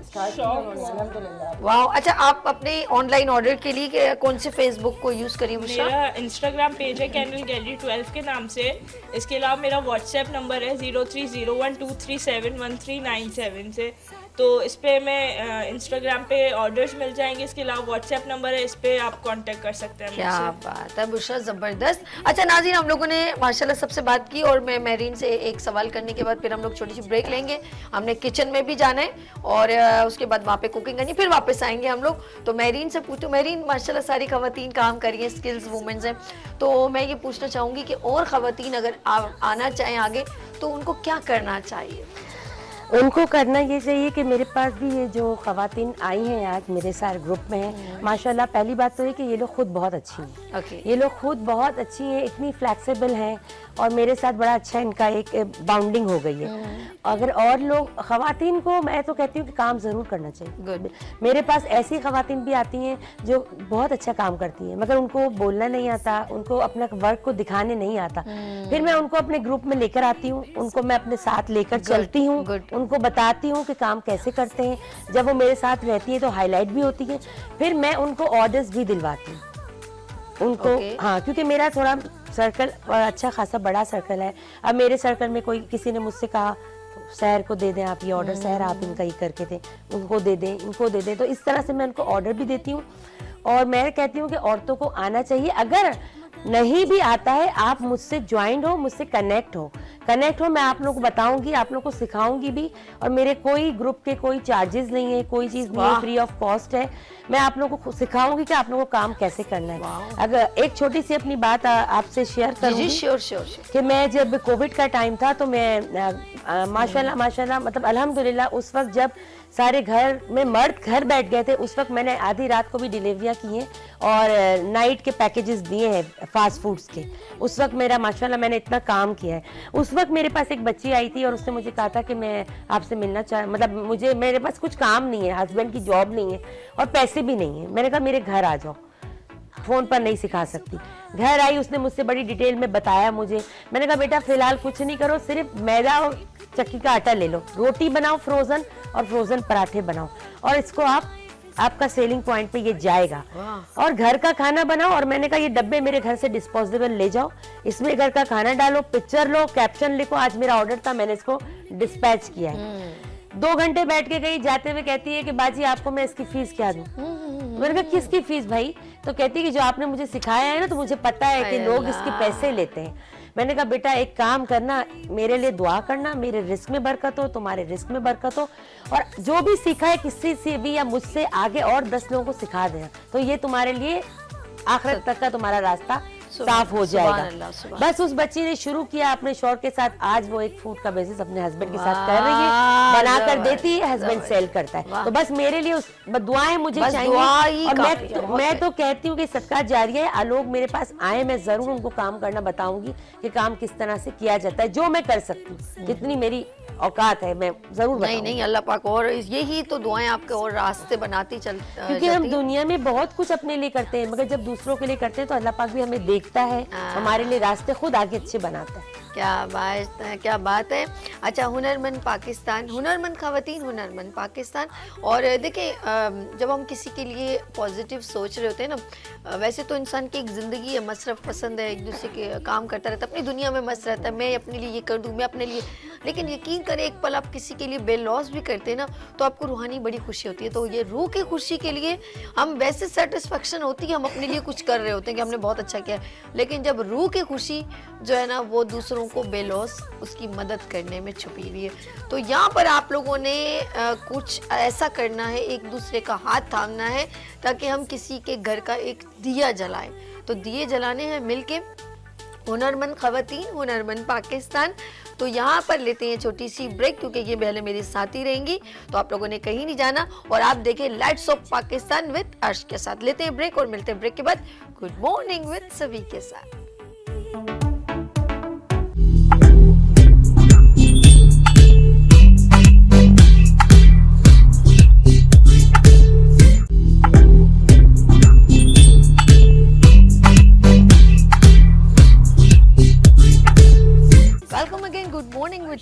स्टार्ट किया उन्होंने, अल्हम्दुलिल्लाह। वाह। अच्छा, आप अपने ऑनलाइन ऑर्डर के लिए कौन से फेसबुक को यूज करिए बुशरा? मेरा इंस्टाग्राम पेज है कैंडल गैलरी 12 के नाम से। इसके अलावा मेरा व्हाट्सएप नंबर है 0301237137 से। तो इस पे मैं इंस्टाग्राम पे ऑर्डर्स मिल जाएंगे। इसके अलावा व्हाट्सएप नंबर है, इस पे आप कांटेक्ट कर सकते हैं क्या मुझसे। बात है बुशरा, जबरदस्त। अच्छा नाज़रीन, हम लोगों ने माशाल्लाह सबसे बात की, और मैं मैरीन से एक सवाल करने के बाद फिर हम लोग छोटी सी ब्रेक लेंगे। हमने किचन में भी जाना है और उसके बाद वहाँ पे कुकिंग करनी, फिर वापस आएंगे हम लोग। तो मैरीन से पूछूं, मैरीन माशाल्लाह सारी खवातीन काम कर रही हैं, स्किल्स वुमेन्स हैं, तो मैं ये पूछना चाहूँगी कि और खवातीन अगर आना चाहें आगे, तो उनको क्या करना चाहिए? उनको करना ये चाहिए कि मेरे पास भी ये जो खवातीन आई हैं आज मेरे साथ ग्रुप में हैं, माशाल्लाह पहली बात तो है कि ये लोग खुद बहुत अच्छी हैं। ओके। ये लोग खुद बहुत अच्छी हैं, इतनी फ्लेक्सिबल हैं, और मेरे साथ बड़ा अच्छा इनका एक बाउंडिंग हो गई है। अगर और लोग खवातीन को, मैं तो कहती हूँ कि काम ज़रूर करना चाहिए। गुड। मेरे पास ऐसी खवातीन भी आती हैं जो बहुत अच्छा काम करती हैं, मगर उनको बोलना नहीं आता, उनको अपना वर्क को दिखाने नहीं आता। फिर मैं उनको अपने ग्रुप में लेकर आती हूँ, उनको मैं अपने साथ लेकर चलती हूँ, उनको बताती हूँ कि काम कैसे करते हैं। जब वो मेरे साथ रहती है तो हाईलाइट भी होती है, फिर मैं उनको ऑर्डर्स भी दिलवाती हूँ। उनको Okay. हाँ, क्योंकि मेरा थोड़ा सर्कल अच्छा खासा बड़ा सर्कल है। अब मेरे सर्कल में कोई किसी ने मुझसे कहा तो शहर को दे दें आप ये ऑर्डर, शहर आप इनका ये करके दें, उनको दे दें, इनको दे दें। तो इस तरह से मैं उनको ऑर्डर भी देती हूँ और मैं कहती हूँ कि औरतों को आना चाहिए। अगर नहीं भी आता है, आप मुझसे ज्वाइन हो, मुझसे कनेक्ट हो, मैं आप लोगों को बताऊंगी, आप लोगों को सिखाऊंगी भी। और मेरे कोई ग्रुप के कोई चार्जेस नहीं है, कोई चीज़ नहीं है, फ्री ऑफ कॉस्ट है। मैं आप लोगों को सिखाऊंगी कि आप लोगों को काम कैसे करना है। अगर एक छोटी सी अपनी बात आपसे शेयर करूंगी, श्योर श्योर कि मैं जब कोविड का टाइम था तो मैं माशाल्लाह मतलब अल्हम्दुलिल्लाह उस वक्त जब सारे घर में मर्द घर बैठ गए थे, उस वक्त मैंने आधी रात को भी डिलीवरियां की हैं और नाइट के पैकेजेस दिए हैं फास्ट फूड्स के। उस वक्त मेरा माशाल्लाह मैंने इतना काम किया है। उस वक्त मेरे पास एक बच्ची आई थी और उसने मुझे कहा था कि मैं आपसे मिलना मतलब मेरे पास कुछ काम नहीं है, हस्बैंड की जॉब नहीं है और पैसे भी नहीं है। मैंने कहा मेरे घर आ जाओ, फोन पर नहीं सिखा सकती। घर आई, उसने मुझसे बड़ी डिटेल में बताया मुझे। मैंने कहा बेटा फिलहाल कुछ नहीं करो, सिर्फ मैदा और चक्की का आटा ले लो, रोटी बनाओ फ्रोजन और फ्रोजन पराठे बनाओ और इसको आपका सेलिंग पॉइंट पे ये जाएगा। और घर का खाना बनाओ। और मैंने कहा ये डब्बे मेरे घर से डिस्पोजेबल ले जाओ, इसमें घर का खाना डालो, पिक्चर लो, कैप्शन लिखो। आज मेरा ऑर्डर था, मैंने इसको डिस्पैच किया है। 2 घंटे बैठ के गई, जाते हुए कहती है कि बाजी आपको मैं इसकी फीस क्या दूं। मैंने कहा किसकी फीस भाई? तो कहती है कि जो आपने मुझे सिखाया है ना, तो मुझे पता है कि लोग इसके पैसे लेते हैं। मैंने कहा बेटा एक काम करना, मेरे लिए दुआ करना, मेरे रिस्क में बरकत हो, तुम्हारे रिस्क में बरकत हो, और जो भी सीखा है किसी से भी या मुझसे आगे और 10 लोगों को सिखा देना, तो ये तुम्हारे लिए आखिरत तक का तुम्हारा रास्ता साफ हो जाएगा। बस उस बच्ची ने शुरू किया अपने शौहर के साथ। आज वो एक फूड का बिजनेस अपने हस्बैंड के साथ कर रही है, बना कर देती है, हस्बैंड सेल करता है। तो बस मेरे लिए दुआएं मुझे चाहिए। और मैं तो कहती हूँ कि सदका जारिया है। लोग मेरे पास आए, मैं जरूर उनको काम करना बताऊंगी कि काम किस तरह से किया जाता है, जो मैं कर सकती हूँ, जितनी मेरी औकात है मैं जरूर बताऊंगी। नहीं अल्लाह पाक और यही तो दुआएं आपके और रास्ते बनाती क्योंकि हम दुनिया में बहुत कुछ अपने लिए करते हैं, मगर जब दूसरों के लिए करते हैं तो अल्लाह पाक भी हमें देखता है, हमारे लिए रास्ते खुद आगे अच्छे बनाता है। क्या बात है। अच्छा, हुनरमंद पाकिस्तान, हुनरमंद खवातीन, हुनरमंद पाकिस्तान। और देखिए जब हम किसी के लिए पॉजिटिव सोच रहे होते हैं ना, वैसे तो इंसान की एक ज़िंदगी है, मसरफ पसंद है, एक दूसरे के काम करता रहता है, अपनी दुनिया में मस्त रहता है, मैं अपने लिए ये कर दूँ, मैं अपने लिए। लेकिन यकीन करें एक पल आप किसी के लिए बेलॉस भी करते हैं ना, तो आपको रूहानी बड़ी खुशी होती है। तो ये रूह की खुशी के लिए हम वैसे सेटिस्फेक्शन होती है, हम अपने लिए कुछ कर रहे होते हैं कि हमने बहुत अच्छा किया है। लेकिन जब रूह की खुशी जो है ना, वो दूसरों को बेलौस उसकी मदद करने में छुपी हुई है। तो यहाँ पर आप लोगों ने कुछ ऐसा करना है, एक दूसरे का हाथ थामना है, ताकि हम किसी के घर का एक दिया जलाएं। तो दिए जलाने हैं मिलके, हुनरमंद खवातीन, हुनरमंद पाकिस्तान। तो यहाँ पर लेते हैं छोटी सी ब्रेक, क्योंकि ये बहनें मेरी साथ ही रहेंगी, तो आप लोगों ने कहीं नहीं जाना। और आप देखें लाइट्स ऑफ पाकिस्तान विद अर्श के साथ। लेते हैं ब्रेक और मिलते हैं ब्रेक के बाद गुड मॉर्निंग विद सभी के साथ।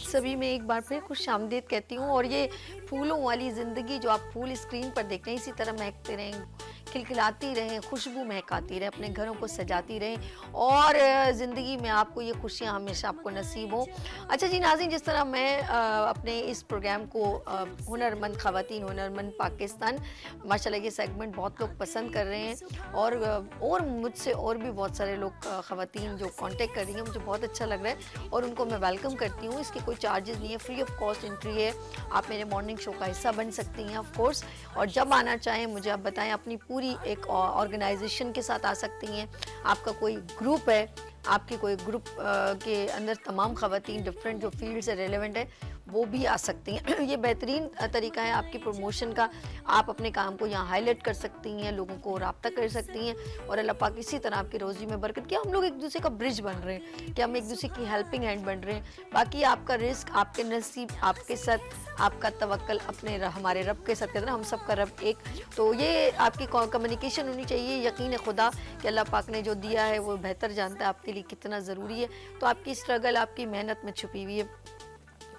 सभी में एक बार फिर खुश आमदीद कहती हूँ। और ये फूलों वाली ज़िंदगी जो आप फूल स्क्रीन पर देख रहे हैं, इसी तरह महकते रहें, खिलखिलाती रहें, खुशबू महकाती रहें, अपने घरों को सजाती रहें और ज़िंदगी में आपको ये खुशियाँ हमेशा आपको नसीब हो। अच्छा जी नाज़रीन, जिस तरह मैं अपने इस प्रोग्राम को हुनरमंद खवातीन, हुनरमंद पाकिस्तान, माशाल्लाह ये सेगमेंट बहुत लोग पसंद कर रहे हैं और मुझसे और भी बहुत सारे लोग खवातीन जो कांटेक्ट कर रही हैं, मुझे बहुत अच्छा लग रहा है और उनको मैं वेलकम करती हूँ। इसके कोई चार्जेस नहीं है, फ्री ऑफ कॉस्ट एंट्री है। आप मेरे मॉर्निंग शो का हिस्सा बन सकती हैं ऑफ कोर्स, और जब आना चाहें मुझे आप बताएं, अपनी पूरी एक ऑर्गेनाइजेशन के साथ आ सकती हैं। आपका कोई ग्रुप है, आपके कोई ग्रुप के अंदर तमाम खवातीन डिफरेंट जो फील्ड से रेलेवेंट है वो भी आ सकती हैं। ये बेहतरीन तरीका है आपकी प्रमोशन का। आप अपने काम को यहाँ हाईलाइट कर सकती हैं, लोगों को रब्ता कर सकती हैं और अल्लाह पाक इसी तरह आपकी रोज़ी में बरकत। क्या हम लोग एक दूसरे का ब्रिज बन रहे हैं, क्या हम एक दूसरे की हेल्पिंग हैंड बन रहे हैं। बाकी आपका रिस्क, आपके नसीब, आपके साथ आपका तवक्कल अपने हमारे रब के साथ, कहते हैं हम सब का रब एक। तो ये आपकी कम्युनिकेशन होनी चाहिए, यकीन खुदा कि अल्लाह पाक ने जो दिया है वो बेहतर जानता है आपके लिए कितना ज़रूरी है। तो आपकी स्ट्रगल, आपकी मेहनत में छुपी हुई है।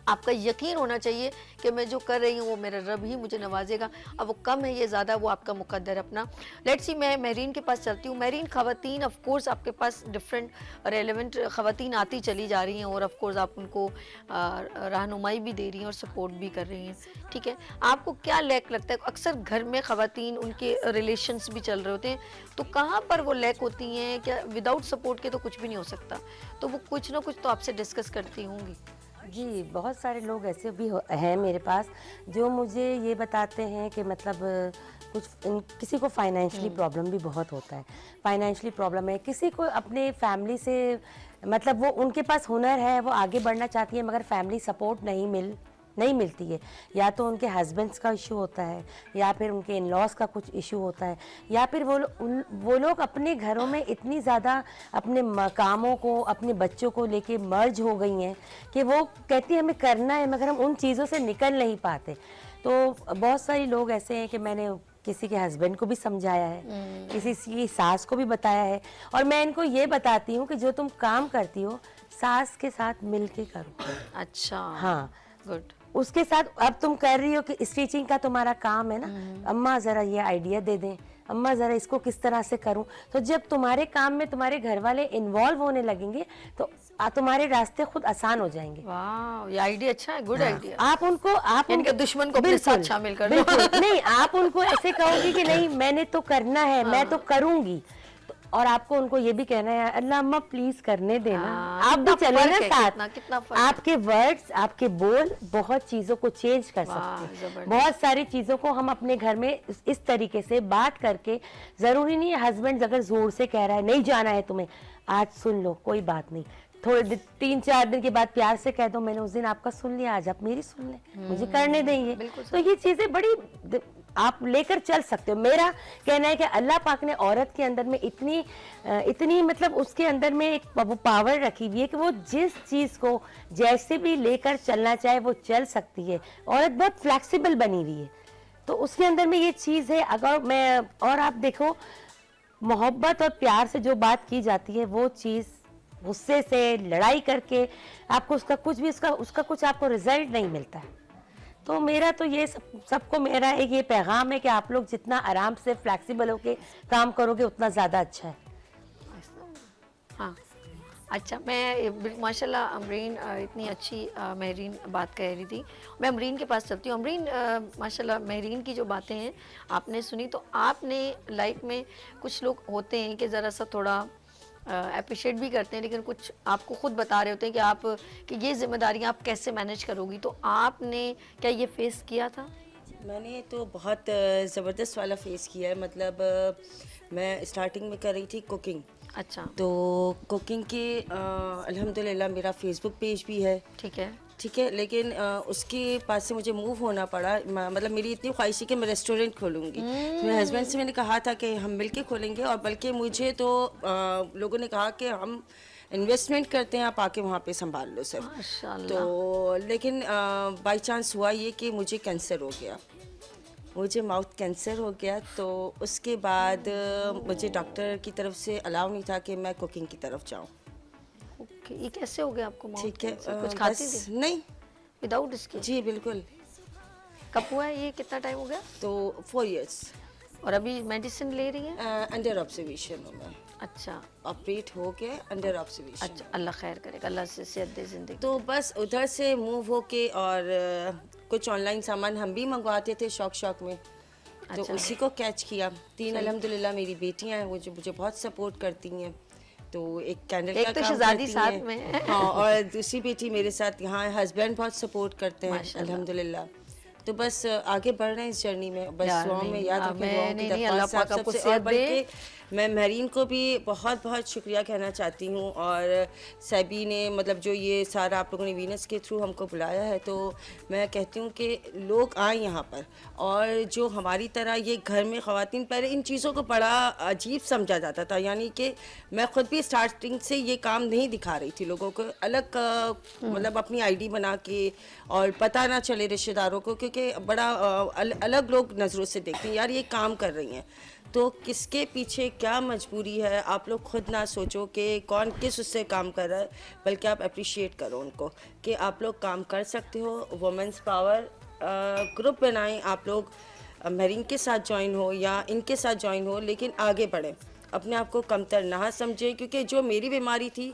आपका यकीन होना चाहिए कि मैं जो कर रही हूँ वो मेरा रब ही मुझे नवाजेगा। अब वो कम है ये ज़्यादा, वो आपका मुकद्दर अपना। लेट्स सी, मैं मेरीन के पास चलती हूँ। मेरीन, ख़वातीन ऑफ कोर्स आपके पास डिफरेंट रेलेवेंट ख़वातीन आती चली जा रही हैं और ऑफ कोर्स आप उनको रहनुमाई भी दे रही हैं और सपोर्ट भी कर रही हैं, ठीक है। आपको क्या लैक लगता है? अक्सर घर में ख़वातीन, उनके रिलेशंस भी चल रहे होते हैं, तो कहाँ पर वो लैक होती हैं? क्या विदाउट सपोर्ट के तो कुछ भी नहीं हो सकता, तो वो कुछ ना कुछ तो आपसे डिस्कस करती होंगी। जी, बहुत सारे लोग ऐसे भी हैं मेरे पास जो मुझे ये बताते हैं कि मतलब किसी को फाइनेंशियली प्रॉब्लम भी बहुत होता है, फाइनेंशियली प्रॉब्लम है, किसी को अपने फैमिली से मतलब वो उनके पास हुनर है, वो आगे बढ़ना चाहती है मगर फैमिली सपोर्ट नहीं मिलती है। या तो उनके हस्बैंड्स का इशू होता है, या फिर उनके इन लॉज का कुछ इशू होता है, या फिर वो लोग अपने घरों में इतनी ज़्यादा अपने कामों को, अपने बच्चों को लेके मर्ज हो गई हैं कि वो कहती है हमें करना है मगर हम उन चीज़ों से निकल नहीं पाते। तो बहुत सारे लोग ऐसे हैं कि मैंने किसी के हस्बैंड को भी समझाया है, किसी की सास को भी बताया है, और मैं इनको ये बताती हूँ कि जो तुम काम करती हो सास के साथ मिल के करो। अच्छा, हाँ, गुड। उसके साथ अब तुम कर रही हो कि स्टिचिंग का तुम्हारा काम है ना, अम्मा ज़रा ये आइडिया दे दें, अम्मा ज़रा इसको किस तरह से करूं। तो जब तुम्हारे काम में तुम्हारे घर वाले इन्वॉल्व होने लगेंगे तो तुम्हारे रास्ते खुद आसान हो जाएंगे। वाह, ये आइडिया अच्छा है, गुड आइडिया। आप उनके दुश्मन को अपने साथ शामिल कर लो। बिल्कुल नहीं, आप उनको ऐसे कहोगी कि नहीं मैंने तो करना है, मैं तो करूंगी, और आपको उनको ये भी कहना है अल्लाह अम्मा प्लीज करने देना। आप भी चले ना साथ, कितना फर्क आपके वर्ड्स, आपके बोल बहुत चीजों को चेंज कर सकते हैं। बहुत सारी चीजों को हम अपने घर में इस तरीके से बात करके, जरूरी नहीं है हस्बैंड अगर जोर से कह रहा है नहीं जाना है तुम्हें, आज सुन लो कोई बात नहीं, थोड़े 3-4 दिन के बाद प्यार से कह दो मैंने उस दिन आपका सुन लिया, आज आप मेरी सुन ले, मुझे करने देंगे। तो ये चीजें बड़ी आप लेकर चल सकते हो। मेरा कहना है कि अल्लाह पाक ने औरत के अंदर में इतनी मतलब उसके अंदर में एक वो पावर रखी हुई है कि वो जिस चीज़ को जैसे भी लेकर चलना चाहे वो चल सकती है। औरत बहुत फ्लेक्सिबल बनी हुई है, तो उसके अंदर में ये चीज़ है। और आप देखो मोहब्बत और प्यार से जो बात की जाती है वो चीज़ गुस्से से लड़ाई करके आपको उसका कुछ आपको रिजल्ट नहीं मिलता है। तो मेरा तो ये सबको मेरा एक ये पैगाम है कि आप लोग जितना आराम से फ्लेक्सिबल होके काम करोगे उतना ज़्यादा अच्छा है। हाँ, अच्छा, मैं माशाल्लाह अमरीन इतनी अच्छी महरीन बात कह रही थी। मैं अमरीन के पास चलती हूँ। अमरीन, माशाल्लाह महरीन की जो बातें हैं आपने सुनी, तो आपने लाइफ में कुछ लोग होते हैं कि ज़रा सा थोड़ा अप्रिशिएट भी करते हैं, लेकिन कुछ आपको खुद बता रहे होते हैं कि ये जिम्मेदारियां आप कैसे मैनेज करोगी, तो आपने क्या ये फेस किया था? मैंने तो बहुत ज़बरदस्त वाला फेस किया है। मतलब मैं स्टार्टिंग में कर रही थी कुकिंग। अच्छा, तो कुकिंग के अल्हम्दुलिल्लाह मेरा फेसबुक पेज भी है, ठीक है, लेकिन उसके पास से मुझे मूव होना पड़ा। मतलब मेरी इतनी ख्वाहिश थी कि मैं रेस्टोरेंट खोलूँगी। तो मेरे हस्बैंड से मैंने कहा था कि हम मिलके खोलेंगे, और बल्कि मुझे तो लोगों ने कहा कि हम इन्वेस्टमेंट करते हैं, आप आके वहाँ पे संभाल लो सिर्फ। माशाल्लाह। तो लेकिन बाय चांस हुआ ये कि मुझे कैंसर हो गया, मुझे माउथ कैंसर हो गया। तो उसके बाद मुझे डॉक्टर की तरफ से अलाउ नहीं था कि मैं कुकिंग की तरफ जाऊँ। ओके, ये कैसे हो गया आपको? ठीक है, कुछ खाती बस थी नहीं, विदाउट इसके? जी बिल्कुल। कब हुआ है ये, कितना टाइम हो गया? तो 4 इयर्स। और अभी मेडिसिन ले रही है? अंडर ऑब्जर्वेशन हूँ मैं। अच्छा, ऑपरेट हो गया, अंडर ऑब्जर्वेशन। अच्छा, अल्लाह खैर करेगा, अल्लाह से सेहत दे जिंदगी। तो बस उधर से मूव होके, और कुछ ऑनलाइन सामान हम भी मंगवाते थे शौक में। तो अच्छा। उसी को कैच किया। 3 अल्हम्दुलिल्लाह मेरी बेटियां हैं, वो जो मुझे बहुत सपोर्ट करती हैं। तो एक कैंडल एक का तो काम शहजादी करती साथ हैं। में है। हाँ, और दूसरी बेटी मेरे साथ यहाँ, हस्बैंड बहुत सपोर्ट करते हैं माशाल्लाह। अल्हम्दुलिल्लाह। तो बस आगे बढ़ रहे हैं इस जर्नी में। बस यार दुआओं में नहीं, याद हाँ, रखें, मैं दुआओं की नहीं, अल्लाह दरख्वास्त पाक आपको सबसे। और सेहत दे। बल्कि मैं महरीन को भी बहुत बहुत शुक्रिया कहना चाहती हूँ, और सैबी ने मतलब जो ये सारा आप लोगों ने वीनस के थ्रू हमको बुलाया है, तो मैं कहती हूँ कि लोग आए यहाँ पर। और जो हमारी तरह ये घर में ख़वातीन, पहले इन चीज़ों को बड़ा अजीब समझा जाता था, यानी कि मैं ख़ुद भी स्टार्टिंग से ये काम नहीं दिखा रही थी लोगों को, अलग मतलब अपनी आईडी बना के, और पता ना चले रिश्तेदारों को, क्योंकि बड़ा अलग लोग नज़रों से देखते हैं, यार ये काम कर रही हैं। तो किसके पीछे क्या मजबूरी है आप लोग खुद ना सोचो कि कौन किस उससे काम कर रहा है, बल्कि आप अप्रिशिएट करो उनको कि आप लोग काम कर सकते हो। वुमेंस पावर ग्रुप बनाएं, आप लोग मेरीन के साथ ज्वाइन हो या इनके साथ ज्वाइन हो, लेकिन आगे बढ़ें, अपने आप को कमतर ना समझें, क्योंकि जो मेरी बीमारी थी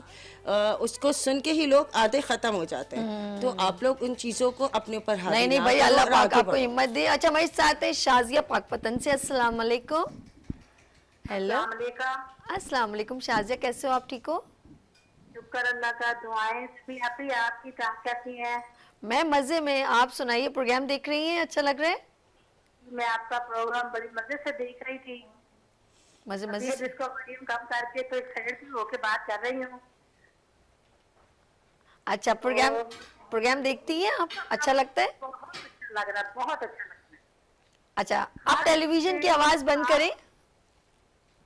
उसको सुन के ही लोग आधे ख़त्म हो जाते हैं। तो आप लोग उन चीज़ों को अपने ऊपर हावी नहीं नहीं ना भाई, करो अल्लाह और पाक आगे आपको बढ़ो। हिम्मत दे। अच्छा, हमारे साथ है शाजिया पाकपतन से। अस्सलाम वालेकुम। हेलो, अस्सलाम वालेकुम शाजिया, कैसे हो आप? ठीक हो? शुक्र अल्लाह का, दुआएं भी आपकी कैसी हैं? मैं मजे में। आप सुनाइए, प्रोग्राम देख रही हैं? अच्छा लग रहा है? मैं आपका प्रोग्राम बड़ी मजे से देख रही थी। मजे अभी मजे से। जिसको वॉल्यूम कम करके तो एक्साइटेड होके बात कर रही हूँ। अच्छा, प्रोग्राम देखती हैं आप? अच्छा लगता है? बहुत अच्छा लग रहा है, बहुत अच्छा लग रहा अच्छा, आप टेलीविजन की आवाज बंद करें। है।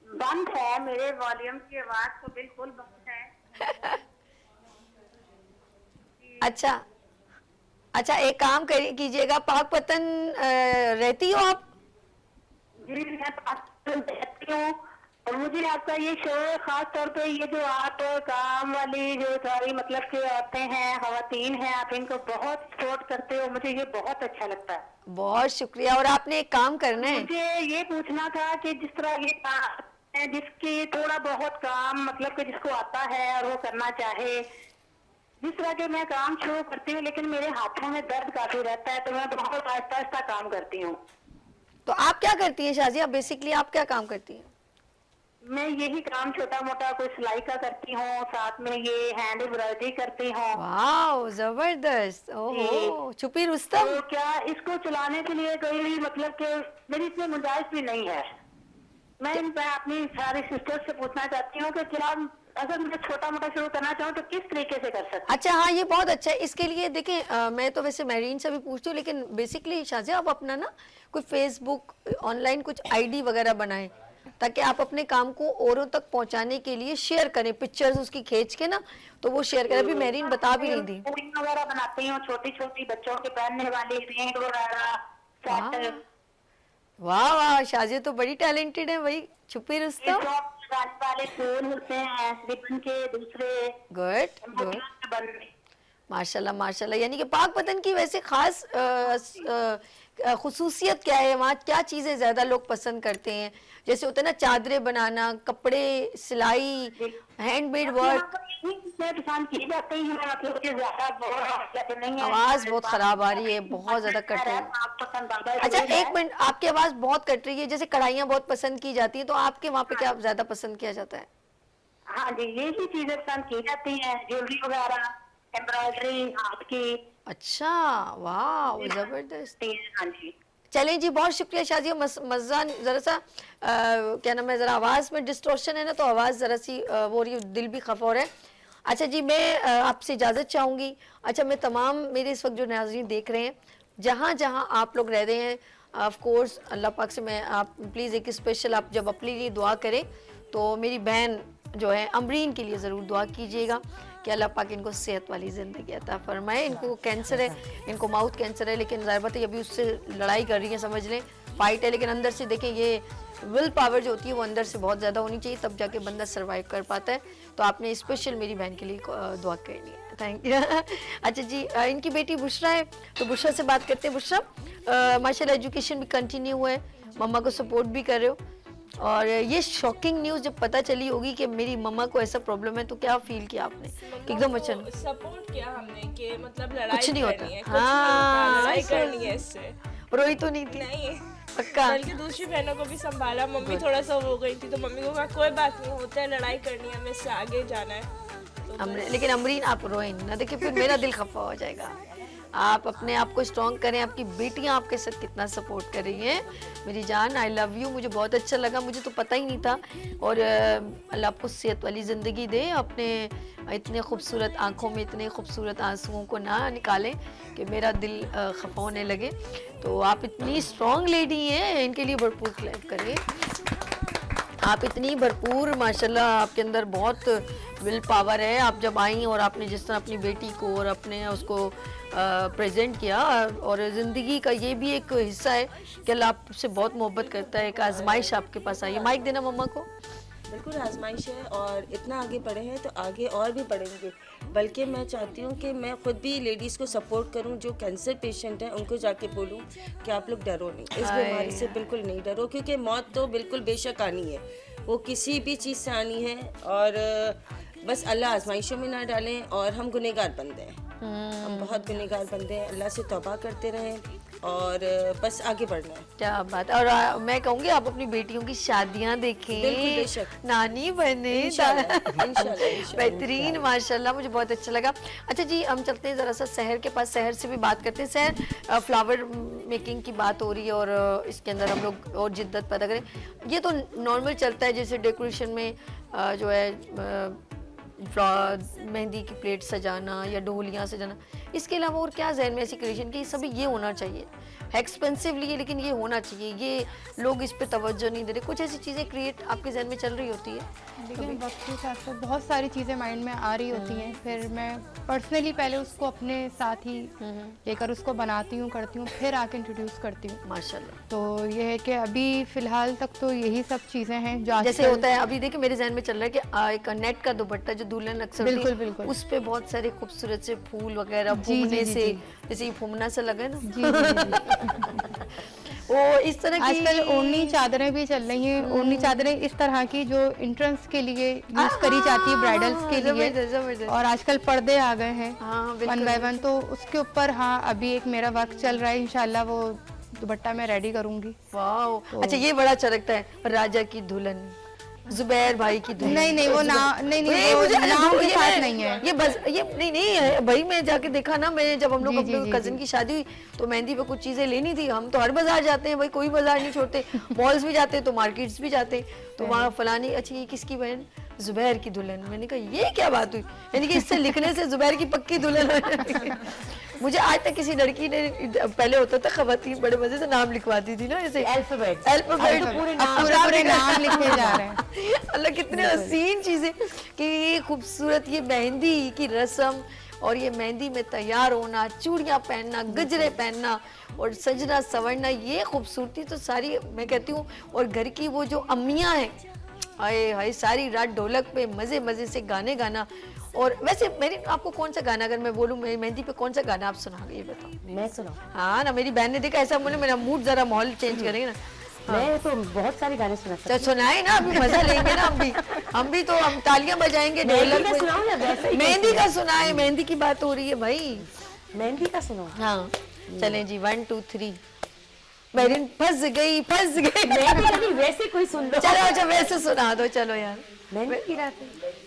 बंद है, मेरे वॉल्यूम की आवाज तो बिल्कुल बंद है। अच्छा अच्छा, एक काम कीजिएगा, पाकपतन रहती हो आप? जी मैं देखती हूँ, और मुझे आपका ये शो खास तौर पे ये जो आप काम वाली जो सारी मतलब कि औरतें हैं, खवातीन हैं, आप इनको बहुत सपोर्ट करते हो, मुझे ये बहुत अच्छा लगता है। बहुत शुक्रिया। और आपने एक काम करना है, मुझे ये पूछना था कि जिस तरह ये काम है, जिसकी थोड़ा बहुत काम मतलब कि जिसको आता है और वो करना चाहे, जिस तरह के मैं काम शुरू करती हूँ लेकिन मेरे हाथों में दर्द काफी रहता है, तो मैं बहुत आहिस्ता आहिस्ता काम करती हूँ। तो आप क्या करती हैं शाजिया? बेसिकली आप क्या काम करती हैं? मैं यही काम छोटा मोटा कोई सिलाई का करती हूँ, साथ में ये हैंड एम्ब्रॉयडरी करती हूँ। वाह, जबरदस्त। ओहो, छुपी रुस्तम। तो क्या इसको चलाने के लिए कोई मतलब कि मेरी इसमें गुंजाइश भी नहीं है। मैं अपनी सारी सिस्टर्स से पूछना चाहती हूँ कि क्या अगर मुझे छोटा मोटा शुरू करना चाहूँ तो किस तरीके से कर सकती हूँ? अच्छा, हाँ, ये बहुत अच्छा है। इसके लिए देखें, मैं तो वैसे मेरीन से भी पूछती हूँ, लेकिन बेसिकली शाजिया आप अपना ना कोई फेसबुक ऑनलाइन कुछ आईडी वगैरह बनाएं, ताकि आप अपने काम को औरों तक पहुंचाने के लिए शेयर करें, पिक्चर्स उसकी खींच के ना, तो वो शेयर करें। अभी मेरीन बता भी नहीं दी। पूरी वगैरह बनाती हूँ, छोटी छोटी बच्चों के पहनने वाली रिंग वगैरह, सेट, वाह वाह, शाजिया तो बड़ी टैलेंटेड है भाई, छुपी ये रुस्तम। शॉप लगाने वाले फूल होते हैं रिबन के, दूसरे गुड गुड, मोतियों से बने। माशाल्लाह माशाल्लाह। यानी कि पाकपतन की वैसे खास खुसूसियत क्या है? वहाँ क्या चीज़ें ज़्यादा लोग पसंद करते हैं? जैसे होता है ना, चादरें बनाना, कपड़े सिलाई, हैंडमेड वर्क। पसंद की जाती है, मतलब कि ज्यादा बहुत नहीं है। आवाज़ बहुत ख़राब आ रही है, बहुत ज़्यादा कट रही है। अच्छा, एक मिनट, आपकी आवाज़ बहुत कट रही है। जैसे कढ़ाइयाँ बहुत पसंद की जाती हैं, तो आपके वहाँ पे क्या ज़्यादा पसंद किया जाता है? हाँ जी, यही चीजें पसंद की जाती हैं, ज्वेलरी वगैरह, एम्ब्रॉयडरी हाथ की। अच्छा, वाह, जबरदस्त। हाँ जी, चलें जी, बहुत शुक्रिया शाजिया। मज़ा ज़रा सा क्या नाम है, ज़रा आवाज़ में डिस्टॉर्शन है ना, तो आवाज़ ज़रा सी वो रही, दिल भी खफा हो रहा है। अच्छा जी, मैं आपसे इजाज़त चाहूँगी। अच्छा, मैं तमाम मेरे इस वक्त जो नाज़रीन देख रहे हैं, जहाँ जहाँ आप लोग रह रहे हैं, ऑफ कोर्स अल्लाह पाक से मैं आप प्लीज़ एक स्पेशल आप जब अपने लिए दुआ करें तो मेरी बहन जो है अमरीन के लिए ज़रूर दुआ कीजिएगा कि अल्लाह पाक इनको सेहत वाली ज़िंदगी अता फरमाए। इनको कैंसर है, इनको माउथ कैंसर है, लेकिन ज़ाहिर बात है अभी उससे लड़ाई कर रही है, समझ लें, फाइट है, लेकिन अंदर से देखें, ये विल पावर जो होती है वो अंदर से बहुत ज़्यादा होनी चाहिए, तब जाके बंदा सर्वाइव कर पाता है। तो आपने स्पेशल मेरी बहन के लिए दुआ करनी है। Thank you. अच्छा जी, इनकी बेटी बुशरा है, तो बुशरा से बात करते हैं। बुशरा, माशाल्लाह एजुकेशन भी कंटिन्यू है, मम्मा को सपोर्ट भी कर रहे हो, और ये शॉकिंग न्यूज़ जब पता चली होगी कि मेरी मम्मा को ऐसा प्रॉब्लम है, तो क्या फील किया आपने कि एकदम अचानक? सपोर्ट किया हमने कि मतलब लड़ाई कुछ नहीं होता। करनी है, हाँ, लड़ाई करनी है इससे। रोई तो नहीं थी? नहीं, पक्का? बल्कि दूसरी बहनों को भी संभाला। मम्मी थोड़ा सा हो गई थी, तो मम्मी को कहा कोई बात नहीं, होता है, लड़ाई करनी है, हमें इससे आगे जाना है। तो लेकिन अमरीन आप रोए ना, देखिए फिर मेरा दिल खफा हो जाएगा। आप अपने आप को स्ट्रॉन्ग करें, आपकी बेटियां आपके साथ कितना सपोर्ट कर रही हैं। मेरी जान, आई लव यू। मुझे बहुत अच्छा लगा, मुझे तो पता ही नहीं था। और अल्लाह आपको सेहत वाली ज़िंदगी दे, अपने इतने खूबसूरत आँखों में इतने खूबसूरत आंसुओं को ना निकालें कि मेरा दिल खफा होने लगे। तो आप इतनी स्ट्रॉन्ग लेडी हैं, इनके लिए भरपूर क्लैप करें। आप इतनी भरपूर माशाल्लाह, आपके अंदर बहुत विल पावर है। आप जब आई और आपने जिस तरह अपनी बेटी को और अपने उसको प्रेजेंट किया, और ज़िंदगी का ये भी एक हिस्सा है कि अल्लाह आपसे बहुत मोहब्बत करता है। एक आजमाइश आपके पास आई है। माइक देना मम्मा को। बिल्कुल आजमाइश है, और इतना आगे बढ़े हैं तो आगे और भी बढ़ेंगे। बल्कि मैं चाहती हूँ कि मैं खुद भी लेडीज़ को सपोर्ट करूँ जो कैंसर पेशेंट हैं, उनको जाके बोलूँ कि आप लोग डरो नहीं, इस बीमारी से बिल्कुल नहीं डरो, क्योंकि मौत तो बिल्कुल बेशक आनी है, वो किसी भी चीज़ से आनी है। और बस अल्लाह आजमाइशों में ना डालें, और हम गुनहगार बंदे हैं, हम बहुत गुनहगार बंदे हैं। अल्लाह से तौबा करते रहें और बस आगे बढ़ना है। क्या बात। और मैं कहूँगी आप अपनी बेटियों की शादियाँ देखें, बिल्कुल, बेशक। नानी बने, इंशाल्लाह। बेहतरीन माशाल्लाह, मुझे बहुत अच्छा लगा। अच्छा जी, हम चलते हैं ज़रा सा शहर के पास, शहर से भी बात करते हैं। शहर फ्लावर मेकिंग की बात हो रही है और इसके अंदर हम लोग और जिद्दत पैदा करें। ये तो नॉर्मल चलता है, जैसे डेकोरेशन में जो है मेहंदी की प्लेट सजाना या ढोलियाँ सजाना। इसके अलावा और क्या जहन में ऐसी क्रिएशन की सभी ये होना चाहिए, है एक्सपेंसिवली है लेकिन ये होना चाहिए, ये लोग इस पे तवज्जो नहीं दे रहे। कुछ ऐसी चीज़ें क्रिएट आपके जहन में चल रही होती है? लेकिन वक्त के साथ साथ बहुत सारी चीज़ें माइंड में आ रही होती हैं, फिर मैं पर्सनली पहले उसको अपने साथ ही लेकर उसको बनाती हूँ, करती हूँ, फिर आके इंट्रोड्यूस करती हूँ। माशाल्लाह। तो ये है कि अभी फ़िलहाल तक तो यही सब चीज़ें हैं जो जैसे होता है अभी देखिए मेरे जहन में चल रहा है कि एक नेट का दुपट्टा जो दुल्हन अक्सर बिल्कुल, होती है, बिल्कुल। उस पे बहुत सारे खूबसूरत से फूल वगैरह जी, फूमने जी, से, जी। जैसे ये फूमना से लगे ना, जी, जी। वो इस तरह की आजकल ओढ़नी चादरें भी चल रही हैं, ओढ़नी चादरें इस तरह की जो एंट्रेंस के लिए यूज करी जाती है ब्राइडल्स के लिए, जबरदस्त। और आजकल पर्दे आ गए हैं हाँ, बिल्कुल, 1 by 1, तो उसके ऊपर हाँ अभी एक मेरा वर्क चल रहा है, इंशाल्लाह वो दुपट्टा मैं रेडी करूंगी। वाह, अच्छा ये बड़ा अच्छा लगता है, राजा की दुल्हन, जुबैर भाई की दुल्हन। नहीं नहीं वो नाम नहीं ये नहीं वो मुझे नाम के ये साथ मैं- नहीं है। ये बस ये नहीं नहीं है भाई, मैं जाके देखा ना, मैं जब हम लोग जी, जी, अपने जी, कजिन जी। की शादी हुई तो मेहंदी पे कुछ चीजें लेनी थी। हम तो हर बाजार जाते हैं भाई, कोई बाजार नहीं छोड़ते, मॉल्स भी जाते हैं तो मार्केट्स भी जाते हैं, तो वहाँ फलानी, अच्छा ये किसकी बहन, जुबैर की दुल्हन। मैंने कहा ये क्या बात हुई, यानी कि इससे लिखने से जुबैर की पक्की दुल्हन हो जाती है। मुझे आज तक किसी लड़की ने, पहले होता था खवातीन बड़े मजे से नाम लिखवाती थी ना, ऐसे अल्फाबेट अल्फाबेट पूरे नाम लिखे जा रहे हैं। अल्लाह कितने हसीन चीजें कि ये खूबसूरत ये मेहंदी की रस्म, और ये मेहंदी में तैयार होना, चूड़ियाँ पहनना, गजरे पहनना और सजना संवरना, ये खूबसूरती तो सारी मैं कहती हूँ। और घर की वो जो अम्मियाँ हैं, हाय हाय, सारी रात ढोलक पे मजे मजे से गाने गाना। और वैसे मेरी आपको कौन सा गाना, अगर मैं बोलूँ मेहंदी पे कौन सा गाना आप सुनाओगे ये बताओ? मैं सुनाऊं? हाँ ना, मेरी बहन ने देखा ऐसा बोले, मेरा मूड जरा माहौल चेंज करेंगे ना। मैं तो बहुत सारे गाने सुना सकती तो सुनाए ना, अभी मजा लेंगे ना, हम भी तो हम तालियां बजाएंगे, मेहंदी ढोलक का पे- सुनाऊं या वैसे ही मेहंदी का सुनाए, मेहंदी की बात हो रही है भाई। हूँ। मेहंदी का सुनाऊं? हाँ चलें जी, 1 2 3। मेरिन फंस गई फंस गई। मेहंदी का नहीं, वैसे कोई सुन लो। चलो अच्छा वैसे सुना दो, चलो यार। मेहंदी की रात है।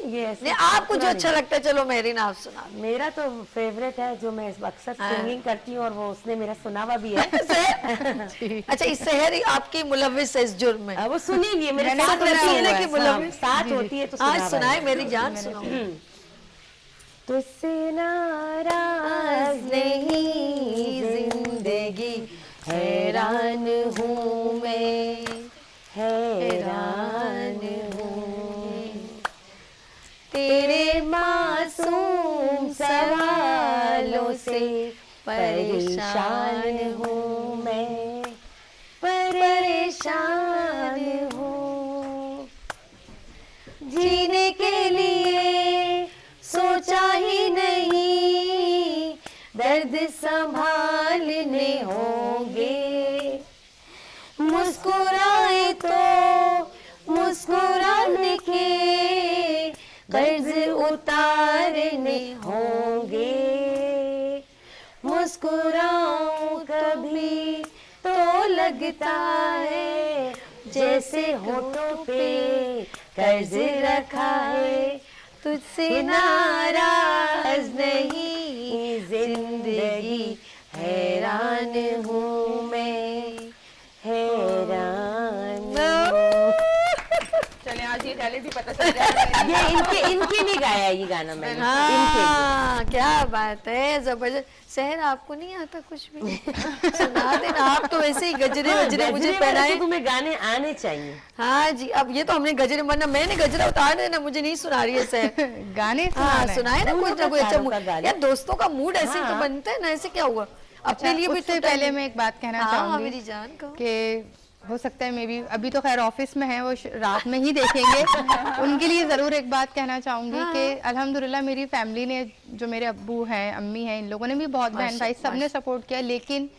ये ऐसे नहीं आपको जो अच्छा लगता है, चलो मेरिन आप सुना दो। मेरा तो फेवरेट है जो मैं अक्सर सिंगिंग करती हूँ, और वो उसने मेरा सुना हुआ भी है। अच्छा इस शहर आपकी मुलव्विस है इस जुर्म में, वो सुनेंगी मेरे मैंने साथ सुना होती है हुआ ना है, कि मुलव्विस साथ होती है तो आज सुना सुनाए मेरी जान, सुनो। तुझसे नाराज नहीं जिंदगी, हैरान हूँ मैं, हैरान हूँ तेरे मासूम सवालों से, परेशान हूँ मैं, परेशान हूँ जीने के लिए सोचा ही नहीं, दर्द संभालने होंगे, मुस्कुराए तो मुस्कुराने के कर्ज उतारने होंगे, मुस्कुराऊं कभी तो लगता है जैसे होठों पे कर्ज रखा है, तुझसे नाराज नहीं जिंदगी, हैरान हूँ मैं, हैरान। चलें आज ये टैलेंट भी पता चल जाएगा। ये इनके लिए गाया है ये गाना मैंने, हाँ, क्या बात है, जबरदस्त। सहर आपको नहीं आता कुछ भी? सुना देना, आप तो ऐसे ही गजरे वजरे मुझे पहनाए। तुम्हें गाने आने चाहिए। हाँ जी, अब ये तो हमने गजरे, वरना मैंने गजरा उतार देना, मुझे नहीं सुना रही है सहर। गाने हाँ, सुनाए ना तुम कोई लोग ना कोई का अच्छा तारों का गाना। यार दोस्तों का मूड ऐसे तो बनता है ना, ऐसे क्या हुआ अपने लिए भी उससे तो पहले मैं एक बात कहना हाँ, चाहूंगी मेरी जान को। कि हो सकता है मे बी अभी तो खैर ऑफिस में है, वो रात में ही देखेंगे। उनके लिए ज़रूर एक बात कहना चाहूंगी कि अल्हम्दुलिल्लाह मेरी फैमिली ने, जो मेरे अब्बू हैं, अम्मी हैं, इन लोगों ने भी बहुत, बहन भाई सबने सपोर्ट किया, लेकिन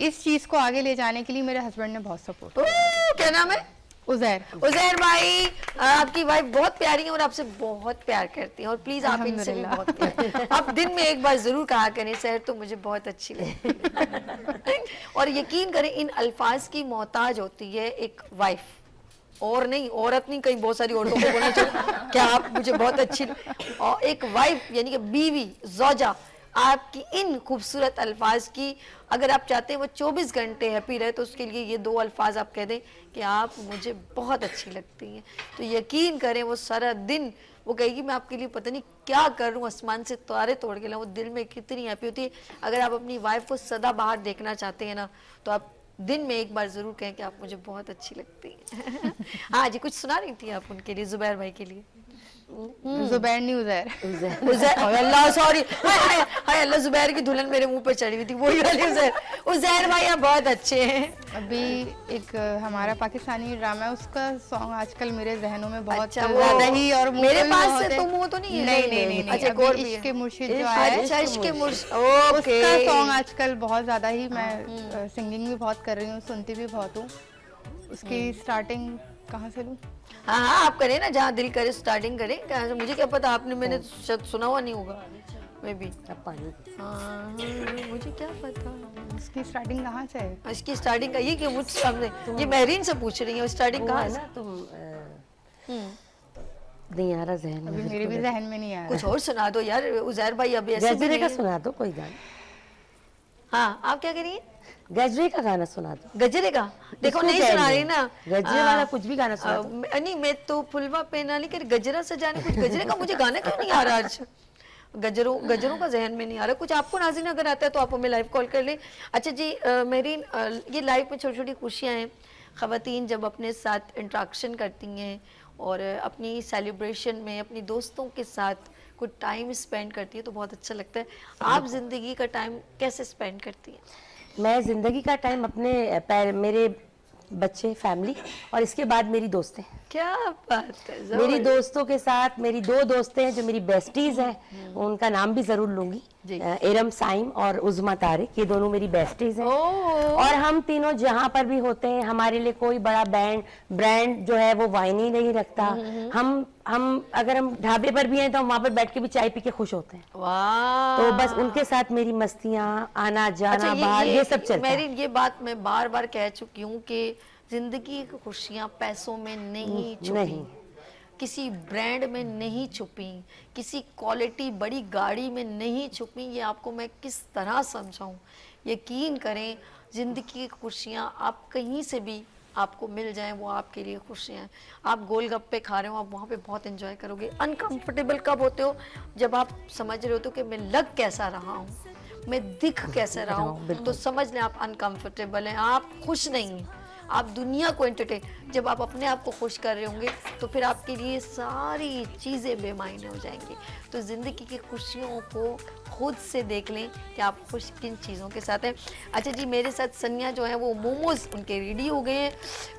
इस चीज़ को आगे ले जाने के लिए मेरे हस्बैंड ने बहुत सपोर्ट किया। क्या नाम है? उज़ैर। उज़ैर भाई, आपकी वाइफ बहुत प्यारी है और आपसे बहुत प्यार करती है, और प्लीज आप इनसे भी बहुत प्यार, आप दिन में एक बार जरूर कहा करें सहर तो मुझे बहुत अच्छी लगती है। और यकीन करें इन अल्फाज की मोहताज होती है एक वाइफ, और नहीं, औरत नहीं, कहीं बहुत सारी औरतों को बोलना चाहिए क्या आप मुझे बहुत अच्छी, और एक वाइफ यानी कि बीवी, ज़ौजा, आपकी इन खूबसूरत अल्फाज की, अगर आप चाहते हैं वो 24 घंटे हैप्पी रहे, तो उसके लिए ये 2 अल्फाज आप कह दें कि आप मुझे बहुत अच्छी लगती हैं, तो यकीन करें वो सारा दिन वो कहेगी मैं आपके लिए पता नहीं क्या कर रहा हूँ, आसमान से तारे तोड़ के लाऊं, वो दिल में कितनी हैप्पी होती है। अगर आप अपनी वाइफ को सदा बाहर देखना चाहते हैं ना, तो आप दिन में एक बार जरूर कहें कि आप मुझे बहुत अच्छी लगती हैं। हाँ जी, कुछ सुना रही थी आप उनके लिए, जुबैर भाई के लिए? जुबैर नहीं, उज़ैर। उज़ैर, अल्लाह सॉरी, हाय अल्लाह, जुबैर की दुल्हन मेरे मुंह पर चढ़ी हुई थी, वही वाली उज़ैर। उज़ैर भाई आप बहुत अच्छे हैं। अभी एक हमारा पाकिस्तानी ड्रामा है, उसका सॉन्ग आजकल मेरे जहनों में बहुत अच्छा, वो ज्यादा ही, और मुंह मेरे पे भी पास बहुत से है। तो मुंह तो नहीं है। नहीं, अच्छा, अभी और भी है। इश्क मुर्शिद जो है, अच्छा, इश्क मुर्शिद, उसका ओके। सॉन्ग आजकल बहुत ज्यादा ही, मैं सिंगिंग भी बहुत कर रही हूँ, सुनती भी बहुत हूँ। उसकी स्टार्टिंग कहाँ से लूँ? हाँ हाँ, आप करें ना, जहाँ दिल करे स्टार्टिंग करें, कहाँ से, मुझे क्या पता, आपने, मैंने शायद सुना हुआ नहीं होगा मे बी। अब पानी हाँ, मुझे क्या पता उसकी स्टार्टिंग कहाँ से है? इसकी स्टार्टिंग का, ये क्यों मुझसे सामने, ये महरीन से पूछ रही है स्टार्टिंग वो कहाँ है से? ना तुम नहीं आ रहा जहन अभी में। मेरे भी जहन में नहीं आ रहा। कुछ और सुना दो यार उज़ैर भाई, अभी ऐसे भी गजरे नहीं का है। सुना दो कोई गाना, हाँ, आप क्या करिए? गजरे का गाना सुना दो। गजरे का, देखो उसको नहीं क्या सुना है? रही ना, गजरे वाला कुछ भी गाना सुना दो। नहीं, मैं तो फुलवा पहना ली, गजरा सजाने, कुछ गजरे का मुझे गाना क्यों नहीं आ रहा आज? गजरों का जहन में नहीं आ रहा कुछ। आपको नाज़रीन अगर आता है तो आप हमें लाइव कॉल कर लें। अच्छा जी, मेरीन, ये लाइफ में छोटी छोटी खुशियाँ हैं, ख़वातीन जब अपने साथ इंट्रैक्शन करती हैं और अपनी सेलिब्रेशन में अपनी दोस्तों के साथ कुछ टाइम स्पेंड करती है तो बहुत अच्छा लगता है। आप ज़िंदगी का टाइम कैसे स्पेंड करती हैं? मैं जिंदगी का टाइम अपने मेरे बच्चे, फैमिली, और इसके बाद मेरी दोस्तें, क्या बात है, मेरी दोस्तों के साथ। मेरी 2 दोस्तें हैं जो मेरी बेस्टीज हैं, उनका नाम भी जरूर लूंगी, इरम साइम और उज़मा तारिक, ये दोनों मेरी बेस्टीज हैं। और हम तीनों जहां पर भी होते हैं, हमारे लिए कोई बड़ा ब्रांड जो है वो वाइनी नहीं रखता। हम अगर हम ढाबे पर भी हैं तो हम वहां पर बैठ के भी चाय पी के खुश होते हैं। वाह, तो बस उनके साथ मेरी मस्तियां, आना जाना, बाहर, ये सब चलता है। मेरी ये बात मैं बार बार कह चुकी हूँ कि जिंदगी की खुशियाँ पैसों में नहीं छुपी, नहीं। किसी ब्रांड में नहीं छुपी, किसी क्वालिटी बड़ी गाड़ी में नहीं छुपी। ये आपको मैं किस तरह समझाऊं? यकीन करें, जिंदगी की खुशियाँ आप कहीं से भी आपको मिल जाएं, वो आपके लिए खुशियाँ हैं। आप गोलगप्पे खा रहे हो, आप वहाँ पे बहुत एंजॉय करोगे। अनकंफर्टेबल कब होते हो? जब आप समझ रहे होते हो कि मैं लग कैसा रहा हूँ, मैं दिख कैसे रहा हूँ, तो समझ लें आप अनकंफर्टेबल हैं, आप खुश नहीं हैं, आप दुनिया को एंटरटेन। जब आप अपने आप को खुश कर रहे होंगे तो फिर आपके लिए सारी चीज़ें बेमायने हो जाएंगी। तो ज़िंदगी की खुशियों को खुद से देख लें कि आप खुश किन चीज़ों के साथ हैं। अच्छा जी, मेरे साथ सनिया जो है वो मोमोज उनके रेडी हो गए हैं,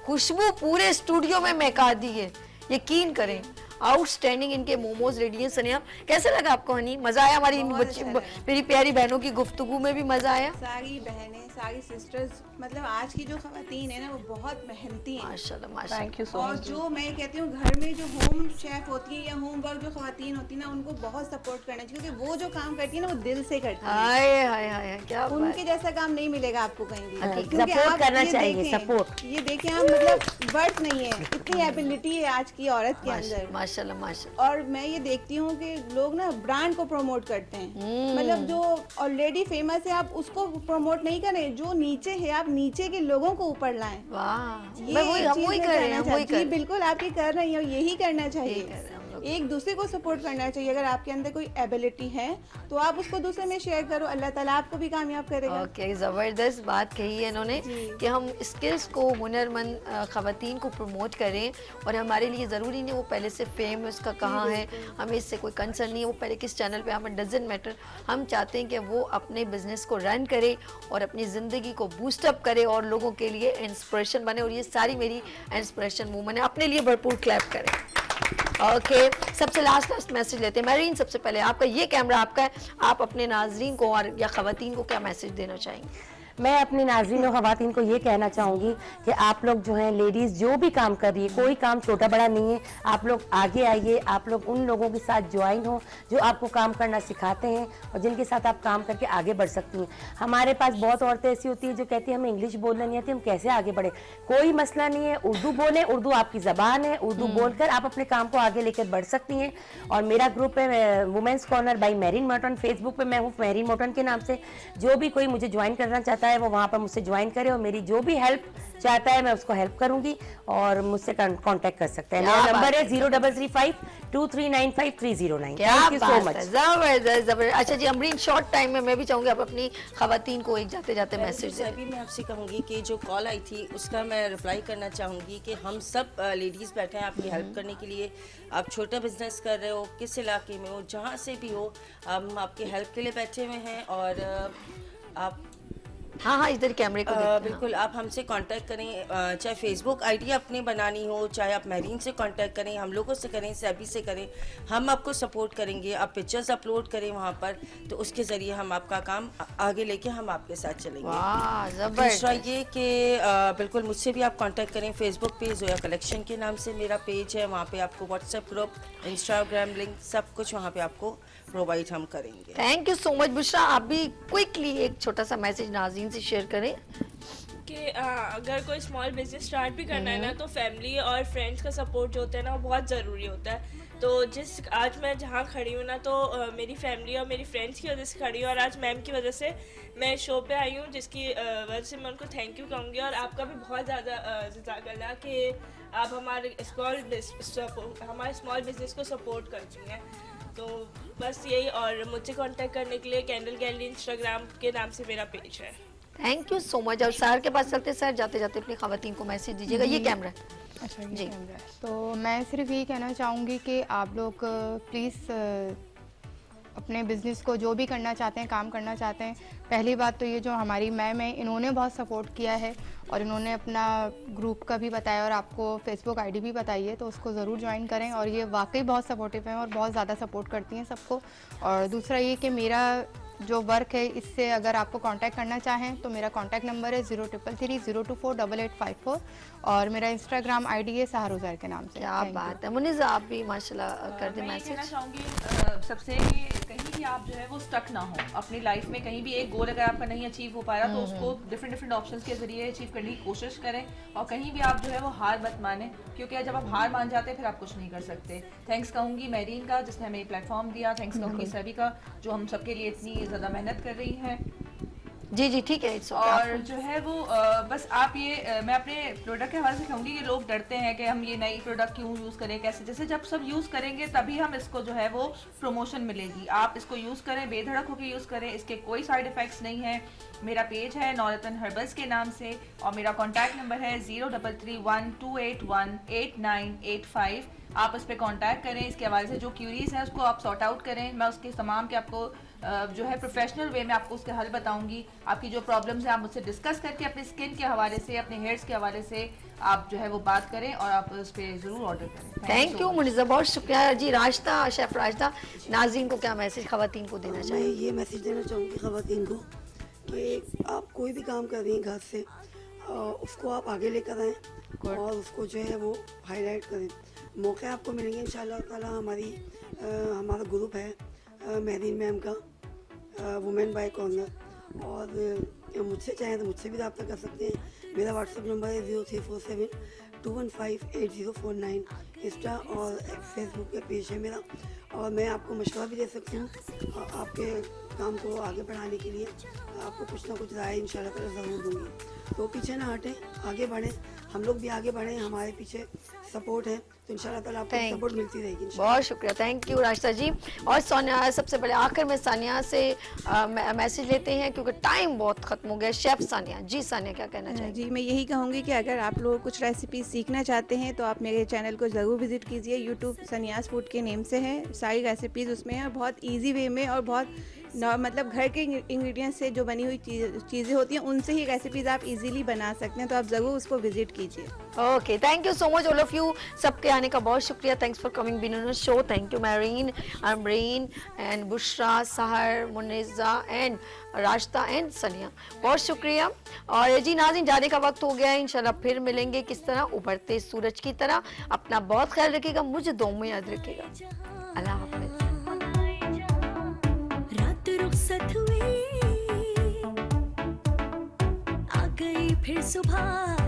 खुशबू पूरे स्टूडियो में महका दी है, यकीन करें, आउटस्टैंडिंग इनके मोमोज रेडी हैं। सनिया, कैसा लगा आपको हनी? मजा आया? हमारी इन बच्ची, मेरी प्यारी बहनों की गुफ्तगू में भी मजा आया। सारी बहनें, सारी सिस्टर्स, मतलब आज की जो खवातीन है ना वो बहुत मेहनती हैं माशाल्लाह माशाल्लाह। थैंक यू सो और मच। जो मैं कहती हूँ घर में जो होम शेफ होती है या होम वर्क जो खवातीन होती है ना, उनको बहुत सपोर्ट करना चाहिए, क्योंकि वो जो काम करती है ना वो दिल से करती है। हाय हाय हाय, क्या बात। उनके जैसा काम नहीं मिलेगा आपको कहीं भी। हाँ, क्योंकि support आप करना ये चाहिए, देखें, support। ये देखें आप, मतलब वर्ड नहीं है, इतनी एबिलिटी है आज की औरत के अंदर। माशाल्लाह माशाल्लाह। और मैं ये देखती हूँ कि लोग ना ब्रांड को प्रमोट करते हैं, मतलब जो ऑलरेडी फेमस है आप उसको प्रमोट नहीं करें, जो नीचे है आप नीचे के लोगों को ऊपर लाएं। वाह, ये मैं वही हम चीज़ वही मैं कर रहे कहना हैं, वही चाहती कर हूँ। बिल्कुल आप ये कर रही हो, यही करना कर चाहिए। रहे हैं हम लोग। एक दूसरे को सपोर्ट करना चाहिए। अगर आपके अंदर कोई एबिलिटी है तो आप उसको दूसरे में शेयर करो, अल्लाह ताला आपको भी कामयाब करेगा। ओके, ज़बरदस्त बात कही है इन्होंने कि हम स्किल्स को, हुनरमंद ख़वातीन को प्रमोट करें, और हमारे लिए ज़रूरी नहीं वो पहले से फेम उसका कहाँ है, हमें इससे कोई कंसर्न नहीं है वो पहले किस चैनल पे, हमें डजेंट मैटर। हम चाहते हैं कि वो अपने बिजनेस को रन करे और अपनी ज़िंदगी को बूस्टअप करे और लोगों के लिए इंस्पिरेशन बने, और ये सारी मेरी इंस्पिरेशन वूमन है। अपने लिए भरपूर क्लैप करें। ओके, सबसे लास्ट मैसेज लेते हैं। मैरीन, सबसे पहले आपका ये कैमरा आपका है, आप अपने नाजरीन को और या ख़वातीन को क्या मैसेज देना चाहेंगे? मैं अपने नाज़रीन और ख़वातीन को ये कहना चाहूँगी कि आप लोग जो हैं लेडीज़ जो भी काम कर रही है, कोई काम छोटा बड़ा नहीं है, आप लोग आगे आइए, आप लोग उन लोगों के साथ ज्वाइन हो जो आपको काम करना सिखाते हैं और जिनके साथ आप काम करके आगे बढ़ सकती हैं। हमारे पास बहुत औरतें ऐसी होती है जो कहती है हमें इंग्लिश बोलना नहीं आती, हम कैसे आगे बढ़े। कोई मसला नहीं है, उर्दू बोलें, उर्दू आपकी ज़बान है, उर्दू बोलकर आप अपने काम को आगे लेकर बढ़ सकती हैं। और मेरा ग्रुप है women's corner by Marian Morton, Facebook पे मैं हूँ मैरीन मॉर्टन के नाम से। जो भी कोई मुझे ज्वाइन करना चाहता है वो वहाँ पर मुझसे ज्वाइन करे, और मेरी जो भी हेल्प चाहता है मैं उसको हेल्प करूंगी, और मुझसे कांटेक्ट कर सकते हैं। मेरा नंबर है 03352395 क्या थैंक यू सो बात मच। है, जबरदस्त जबरदस्त। अच्छा जी अमरीन, शॉर्ट टाइम में मैं भी चाहूंगी आप अपनी ख़वातीन को एक जाते जाते मैसेज दें। अभी मैं आपसे कहूँगी कि जो कॉल आई थी उसका मैं रिप्लाई करना चाहूँगी कि हम सब लेडीज़ बैठे हैं आपकी हेल्प करने के लिए। आप छोटा बिजनेस कर रहे हो, किस इलाके में हो, जहाँ से भी हो, हम आपकी हेल्प के लिए बैठे हुए हैं। और आप हाँ, इधर कैमरे को देखते हैं। बिल्कुल आप हमसे कांटेक्ट करें, चाहे फेसबुक आईडी अपनी बनानी हो, चाहे आप मैरीन से कांटेक्ट करें, हम लोगों से करें, सभी से करें, हम आपको सपोर्ट करेंगे। आप पिक्चर्स अपलोड करें वहाँ पर, तो उसके ज़रिए हम आपका काम आगे लेके हम आपके साथ चलेंगे। वाह, दूसरा जबरदस्त। ये कि बिल्कुल मुझसे भी आप कांटेक्ट करें। फेसबुक पे जोया कलेक्शन के नाम से मेरा पेज है, वहाँ पे आपको व्हाट्सएप ग्रुप, इंस्टाग्राम लिंक, सब कुछ वहाँ पे आपको प्रोवाइड हम करेंगे। Thank you so much Bushra. आप भी क्विकली एक छोटा सा मैसेज नाज़रीन से शेयर करें। कि अगर कोई स्मॉल बिजनेस स्टार्ट भी करना है ना, तो फैमिली और फ्रेंड्स का सपोर्ट जो होता है ना वो बहुत ज़रूरी होता है। तो आज मैं जहाँ खड़ी हूँ ना, तो मेरी फैमिली और मेरी फ्रेंड्स की वजह से खड़ी हूँ, और आज मैम की वजह से मैं शो पे आई हूँ, जिसकी वजह से मैं उनको थैंक यू कहूँगी। और आपका भी बहुत ज़्यादा जज़ाकल्लाह कि आप हमारे स्मॉल बिजनेस को सपोर्ट करती हैं। तो बस यही, और मुझसे कांटेक्ट करने के लिए कैंडल गैलरी इंस्टाग्राम के नाम से मेरा पेज है। Thank you so much. और सर के पास चलते, सर जाते जाते अपनी ख़वातीन को मैसेज दीजिएगा। ये कैमरा अच्छा, ये जी। कैमरा है। तो मैं सिर्फ यही कहना चाहूँगी कि आप लोग प्लीज़ अपने बिज़नेस को जो भी करना चाहते हैं, काम करना चाहते हैं, पहली बात तो ये जो हमारी मैम है इन्होंने बहुत सपोर्ट किया है, और इन्होंने अपना ग्रुप का भी बताया और आपको फेसबुक आईडी भी बताई है, तो उसको ज़रूर ज्वाइन करें। और ये वाकई बहुत सपोर्टिव हैं और बहुत ज़्यादा सपोर्ट करती हैं सबको। और दूसरा ये कि मेरा जो वर्क है इससे अगर आपको कांटेक्ट करना चाहें तो मेरा कांटेक्ट नंबर है 0333024854, और मेरा इंस्टाग्राम आईडी है सहारोज़र के नाम से। क्या बात है। मुनीज़, आप भी माशाल्लाह कर दें मैं ये कहना मैसेज। चाहूँगी सबसे कि कहीं भी आप जो है वो स्टक ना हो अपनी लाइफ में। कहीं भी एक गोल अगर आपका नहीं अचीव हो पा रहा तो उसको डिफरेंट ऑप्शंस के जरिए अचीव करने की कोशिश करें, और कहीं भी आप जो है वो हार मत माने, क्योंकि जब आप हार मान जाते हैं फिर आप कुछ नहीं कर सकते। थैंक्स कहूँगी मैरीन का जिसने हमें प्लेटफॉर्म दिया, थैंक्स कहूँगी सभी का जो हम सबके लिए इतनी ज़्यादा मेहनत कर रही हैं। जी जी ठीक है, it's okay। और जो है वो बस आप ये मैं अपने प्रोडक्ट के हवाले से कहूँगी कि लोग डरते हैं कि हम ये नई प्रोडक्ट क्यों यूज़ करें, कैसे, जैसे जब सब यूज़ करेंगे तभी हम इसको जो है वो प्रमोशन मिलेगी। आप इसको यूज़ करें, बेधड़क होकर यूज़ करें, इसके कोई साइड इफ़ेक्ट्स नहीं है। मेरा पेज है नौरतन हर्बल्स के नाम से, और मेरा कॉन्टैक्ट नंबर है 0331281885। आप उस पर कॉन्टैक्ट करें, इसके हवाले से जो क्यूरीज हैं उसको आप सॉर्ट आउट करें। मैं उसके तमाम के आपको जो है प्रोफेशनल वे में आपको उसके हल बताऊंगी। आपकी जो प्रॉब्लम्स हैं आप मुझसे डिस्कस करके अपने स्किन के हवाले से, अपने हेयर्स के हवाले से आप जो है वो बात करें, और आप उस पर ज़रूर ऑर्डर करें। थैंक यू मुनीज़ा, बहुत शुक्रिया जी। राश्ता, शेफ राश्ता, नाज़रीन को क्या मैसेज ख़वातीन को देना मैं चाहिए? ये मैसेज देना चाहूँगी ख़वातीन को कि आप कोई भी काम कर रही हैं घर से, उसको आप आगे लेकर आएँ और उसको जो है वो हाईलाइट करें। मौके आपको मिलेंगे इंशाल्लाह ताला। हमारा ग्रुप है मैरीन मैम का, वुमेन बाय कॉर्नर, और मुझसे चाहें तो मुझसे भी रब्ता कर सकते हैं। मेरा व्हाट्सएप नंबर है 915804 इंस्टा और फेसबुक पे पेज है मेरा। और मैं आपको मशवरा भी दे सकती हूँ आपके काम को आगे बढ़ाने के लिए। आपको कुछ ना कुछ राय इंशाल्लाह ताला ज़रूर दूँगी। तो पीछे ना हटें, आगे बढ़ें, हम लोग भी आगे बढ़ें, हमारे पीछे सपोर्ट है तो इंशाल्लाह ताला आपको सपोर्ट मिलती रहेगी इंशाल्लाह। बहुत शुक्रिया, थैंक यू राशिदा जी। और सोनिया, सबसे पहले आखिर में सानिया से मैसेज लेते हैं क्योंकि टाइम बहुत खत्म हो गया। शेफ सानिया जी, सानिया क्या कहना चाहिए? जी, मैं यही कहूँगी कि अगर आप लोग कुछ रेसिपी सीखना चाहते हैं तो आप मेरे चैनल को ज़रूर विजिट कीजिए। यूट्यूब सनियास फूड के नेम से है, सारी रेसिपीज़ उसमें हैं, बहुत इजी वे में और बहुत मतलब घर के इंग्रेडिएंट्स से जो बनी हुई चीज़ें होती हैं उनसे ही रेसिपीज़ आप इजीली बना सकते हैं, तो आप ज़रूर उसको विजिट कीजिए। Okay, thank you so much all of you, सबके आने का बहुत शुक्रिया। Thanks for coming being on the show. Thank you marine, Amreen and Bushra, सहर, मुनिज़ा एंड राशिदा एंड सनिया, बहुत शुक्रिया। और जी नाज़रीन, जाने का वक्त हो गया है, इंशाल्लाह फिर मिलेंगे किस तरह उभरते सूरज की तरह। अपना बहुत ख्याल रखिएगा, मुझे दुआ में याद रखिएगा। अल्लाह हाफ़िज़। रात रुखसत हुई, आ गई फिर सुबह।